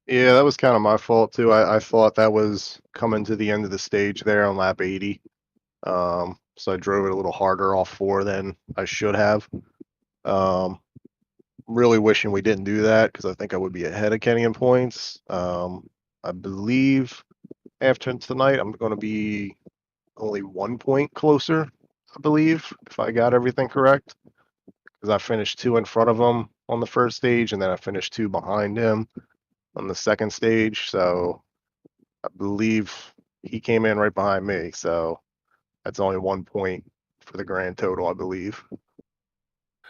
Yeah, that was kind of my fault too. I thought that was coming to the end of the stage there on lap 80. So I drove it a little harder off 4 than I should have. Really wishing we didn't do that because I think I would be ahead of Kenny in points. I believe after tonight I'm going to be only 1 point closer, I believe, if I got everything correct. Because I finished 2 in front of him on the first stage, and then I finished 2 behind him on the second stage. So I believe he came in right behind me. So that's only 1 point for the grand total, I believe.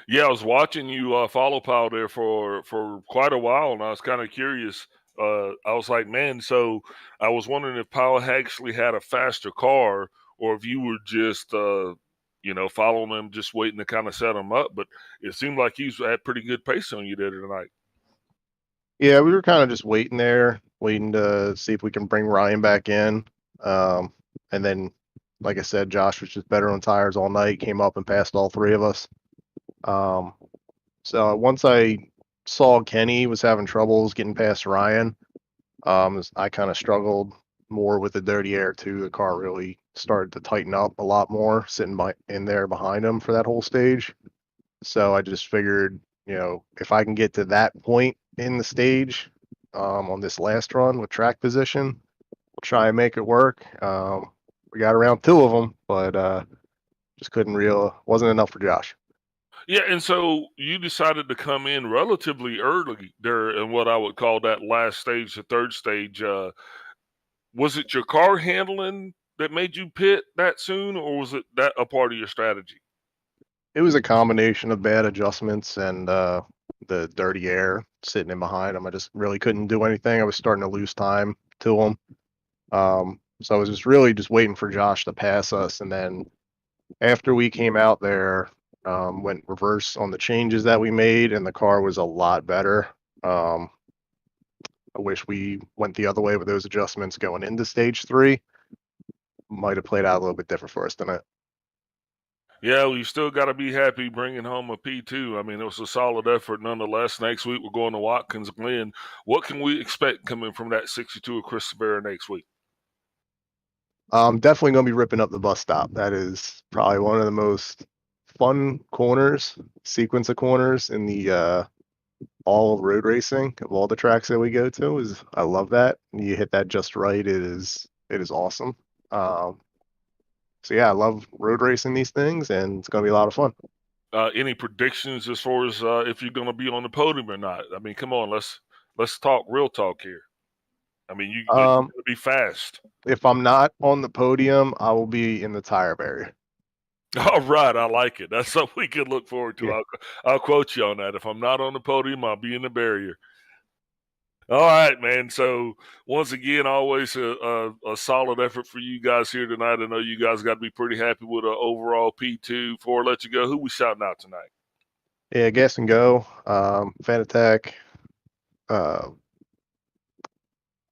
Yeah, I was watching you follow Powell there for quite a while, and I was kind of curious. I was like, man, so I was wondering if Powell actually had a faster car or if you were just, following him, just waiting to kind of set him up. But it seemed like he's had pretty good pace on you there tonight. Yeah, we were kind of just waiting to see if we can bring Ryan back in. And then, like I said, Josh was just better on tires all night, came up and passed all 3 of us. So once I saw Kenny was having troubles getting past Ryan, I kind of struggled more with the dirty air too. The car really started to tighten up a lot more sitting in there behind him for that whole stage. So I just figured, if I can get to that point in the stage on this last run with track position, we'll try and make it work. We got around 2 of them, but just wasn't enough for Josh. Yeah, and so you decided to come in relatively early there in what I would call that last stage, the third stage. Was it your car handling that made you pit that soon, or was it that a part of your strategy? It was a combination of bad adjustments and the dirty air sitting in behind him. I just really couldn't do anything. I was starting to lose time to him. So I was just really just waiting for Josh to pass us. And then after we came out there, went reverse on the changes that we made, and the car was a lot better. I wish we went the other way with those adjustments going into stage 3. Might have played out a little bit different for us tonight. Yeah, well, you still got to be happy bringing home a P2. I mean, it was a solid effort nonetheless. Next week, we're going to Watkins Glen. What can we expect coming from that 62 of Chris Severa next week? Definitely going to be ripping up the bus stop. That is probably one of the most fun corners, sequence of corners in the all road racing of all the tracks that we go to. I love that. You hit that just right. It is awesome. So yeah, I love road racing these things, and it's going to be a lot of fun. Any predictions as far as if you're going to be on the podium or not? I mean, come on, let's talk real talk here. I mean, you're going to be fast. If I'm not on the podium, I will be in the tire barrier. All right, I like it. That's something we can look forward to. Yeah. I'll quote you on that. If I'm not on the podium, I'll be in the barrier. All right, man. So once again, always a solid effort for you guys here tonight. I know you guys got to be pretty happy with an overall P2. Before I let you go, who we shouting out tonight? Yeah, Gas and Go, Fanatec,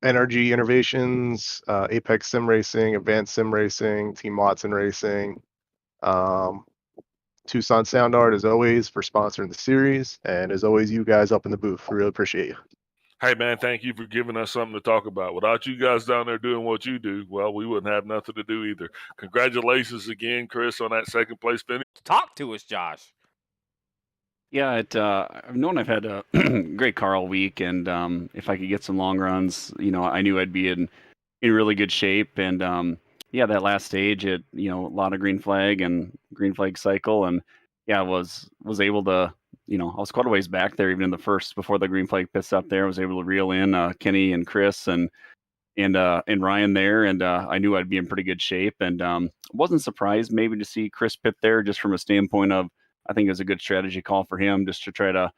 NRG Innovations, Apex Sim Racing, Advanced Sim Racing, Team Watson Racing, Tucson Sound Art, as always, for sponsoring the series, and as always, you guys up in the booth. We really appreciate you. Hey, man, thank you for giving us something to talk about. Without you guys down there doing what you do, well, we wouldn't have nothing to do either. Congratulations again, Chris, on that second place finish. Talk to us, Josh. Yeah, I've known I've had a great car all week, and if I could get some long runs, I knew I'd be in really good shape. And yeah, that last stage, a lot of green flag cycle, and yeah, was able to, I was quite a ways back there, even in the first before the green flag pit stop there. I was able to reel in Kenny and Chris and Ryan there, and I knew I'd be in pretty good shape, and wasn't surprised maybe to see Chris pit there, just from a standpoint of, I think it was a good strategy call for him, just to try to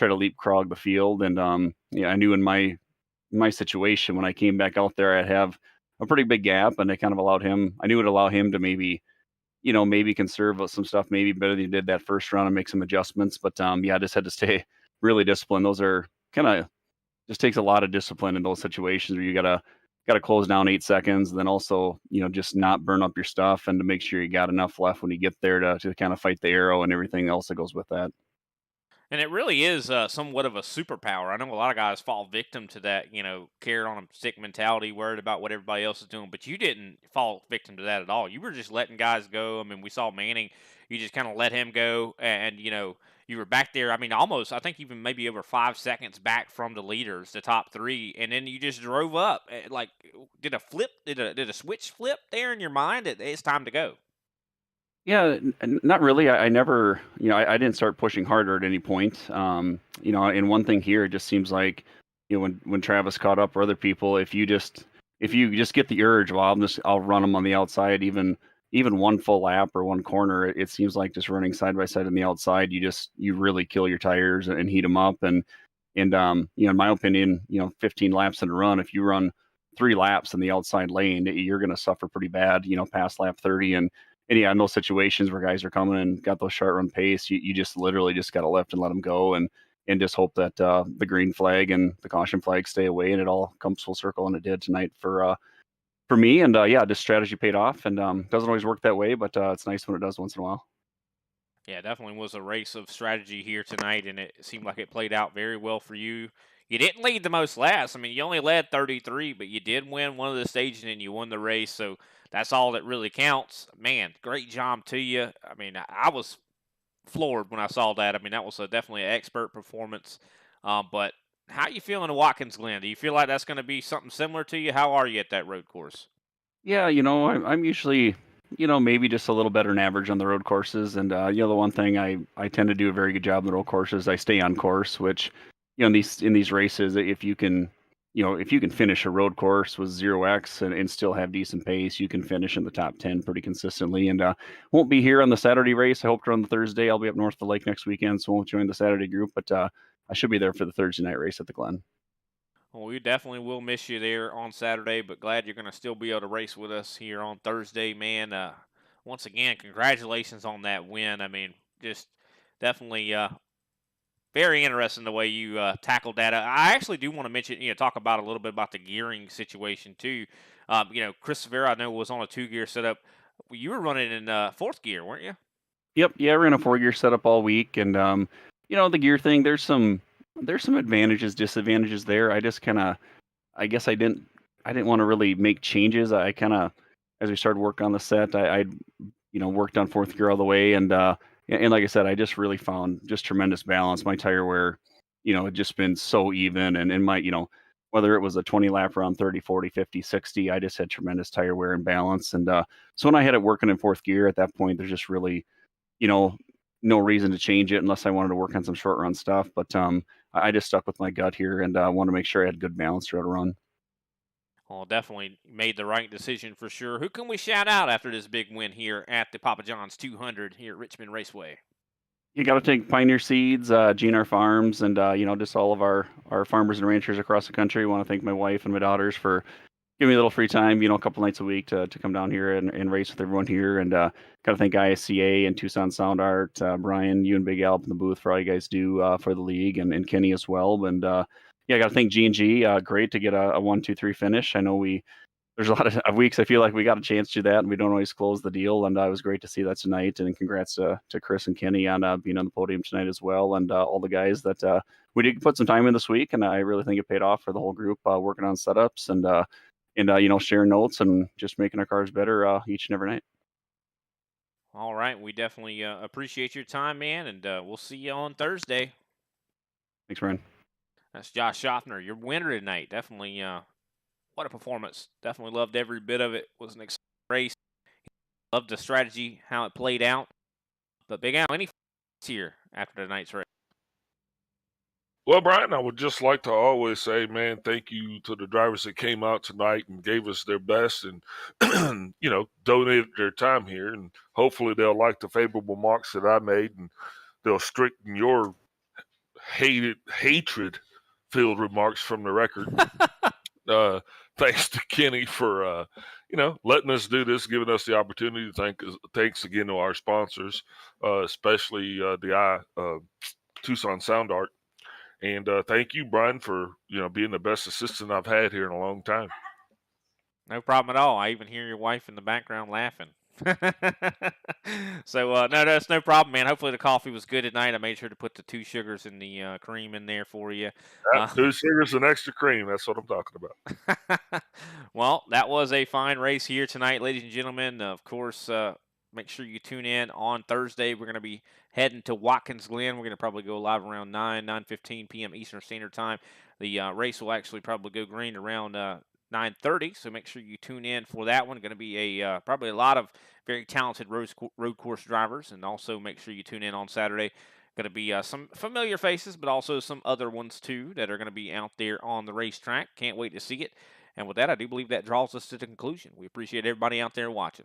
leapfrog the field. And yeah, I knew in my situation when I came back out there, I'd have a pretty big gap, and it kind of allowed him. I knew it would allow him to maybe conserve some stuff maybe better than he did that first round and make some adjustments. But yeah, I just had to stay really disciplined. Those are kind of just takes a lot of discipline in those situations where you gotta close down 8 seconds, and then also just not burn up your stuff, and to make sure you got enough left when you get there to kind of fight the arrow and everything else that goes with that. And it really is somewhat of a superpower. I know a lot of guys fall victim to that, carrot on a stick mentality, worried about what everybody else is doing. But you didn't fall victim to that at all. You were just letting guys go. I mean, we saw Manning. You just kind of let him go, and you were back there. I mean, almost, I think even maybe over 5 seconds back from the leaders, the top 3, and then you just drove up. Like, did a switch flip there in your mind? It's time to go. Yeah, not really. I never, I didn't start pushing harder at any point. And one thing here, it just seems like, when Travis caught up or other people, if you just get the urge, well, I'll run them on the outside, even one full lap or one corner. It seems like just running side by side on the outside, you really kill your tires and heat them up. And in my opinion, 15 laps in a run, if you run 3 laps in the outside lane, you're going to suffer pretty bad, past lap 30. And yeah, in those situations where guys are coming and got those short run pace, you just literally just got to lift and let them go, and just hope that the green flag and the caution flag stay away, and it all comes full circle, and it did tonight for me. And yeah, this strategy paid off, and doesn't always work that way, but it's nice when it does once in a while. Yeah, definitely was a race of strategy here tonight, and it seemed like it played out very well for you. You didn't lead the most laps. I mean, you only led 33, but you did win one of the stages, and you won the race. So that's all that really counts. Man, great job to you. I mean, I was floored when I saw that. I mean, that was definitely an expert performance. But how are you feeling at Watkins Glen? Do you feel like that's going to be something similar to you? How are you at that road course? Yeah, I'm usually, maybe just a little better than average on the road courses. And, the one thing I tend to do a very good job on the road courses, I stay on course, which, in these races, if you can finish a road course with 0x and still have decent pace, you can finish in the top 10 pretty consistently. And won't be here on the Saturday race. I hope to run the Thursday. I'll be up north of the lake next weekend, so won't join the Saturday group, but I should be there for the Thursday night race at the Glen. Well, we definitely will miss you there on Saturday, but glad you're going to still be able to race with us here on Thursday, man. Once again, congratulations on that win. I mean, just definitely very interesting the way you tackled that. I actually do want to mention, talk about a little bit about the gearing situation too. Chris Severa, I know, was on a 2-gear setup. You were running in 4th gear, weren't you? Yep, yeah, we're in a 4-gear setup all week, and the gear thing. There's some advantages, disadvantages there. I just kind of, I guess I didn't want to really make changes. I kind of, as we started work on the set, I worked on 4th gear all the way, and like I said, I just really found just tremendous balance. My tire wear, had just been so even, and in my, whether it was a 20 lap round, 30, 40, 50, 60, I just had tremendous tire wear and balance. And so when I had it working in 4th gear at that point, there's just really, you know, no reason to change it unless I wanted to work on some short run stuff. But I just stuck with my gut here and want to make sure I had good balance throughout a run. Well, definitely made the right decision for sure. Who can we shout out after this big win here at the Papa John's 200 here at Richmond Raceway? You got to take Pioneer Seeds, GNR Farms, and just all of our farmers and ranchers across the country. I want to thank my wife and my daughters for giving me a little free time, a couple nights a week to come down here and race with everyone here. And got to thank ISCA and Tucson Sound Art, Brian, you and Big Al up in the booth for all you guys do for the league, and Kenny as well. And yeah, I got to thank G&G. Great to get a 1-2-3 finish. I know there's a lot of weeks I feel like we got a chance to do that, and we don't always close the deal. And it was great to see that tonight. And congrats to Chris and Kenny on being on the podium tonight as well, and all the guys that we did put some time in this week. And I really think it paid off for the whole group working on setups and sharing notes and just making our cars better each and every night. All right, we definitely appreciate your time, man, and we'll see you on Thursday. Thanks, Ryan. That's Josh Schaffner, your winner tonight. Definitely, what a performance. Definitely loved every bit of it. Was an exciting race. Loved the strategy, how it played out. But Big Al, any here after tonight's race? Well, Brian, I would just like to always say, man, thank you to the drivers that came out tonight and gave us their best and, donated their time here. And hopefully they'll like the favorable marks that I made and they'll straighten your hatred-filled remarks from the record. Thanks to Kenny for, letting us do this, giving us the opportunity. Thanks again to our sponsors, especially the Tucson Sound Art. And thank you, Brian, for being the best assistant I've had here in a long time. No problem at all. I even hear your wife in the background laughing. So, no, that's no problem, man. Hopefully the coffee was good tonight. I made sure to put the 2 sugars and the cream in there for you. 2 sugars and extra cream. That's what I'm talking about. Well, that was a fine race here tonight, ladies and gentlemen. Of course, make sure you tune in on Thursday. We're going to be heading to Watkins Glen. We're going to probably go live around 9:15 p.m. Eastern Standard Time. The race will actually probably go green around 9:30, so make sure you tune in for that one. Going to be probably a lot of very talented road course drivers, and also make sure you tune in on Saturday. Going to be some familiar faces, but also some other ones too that are going to be out there on the racetrack. Can't wait to see it. And with that, I do believe that draws us to the conclusion. We appreciate everybody out there watching.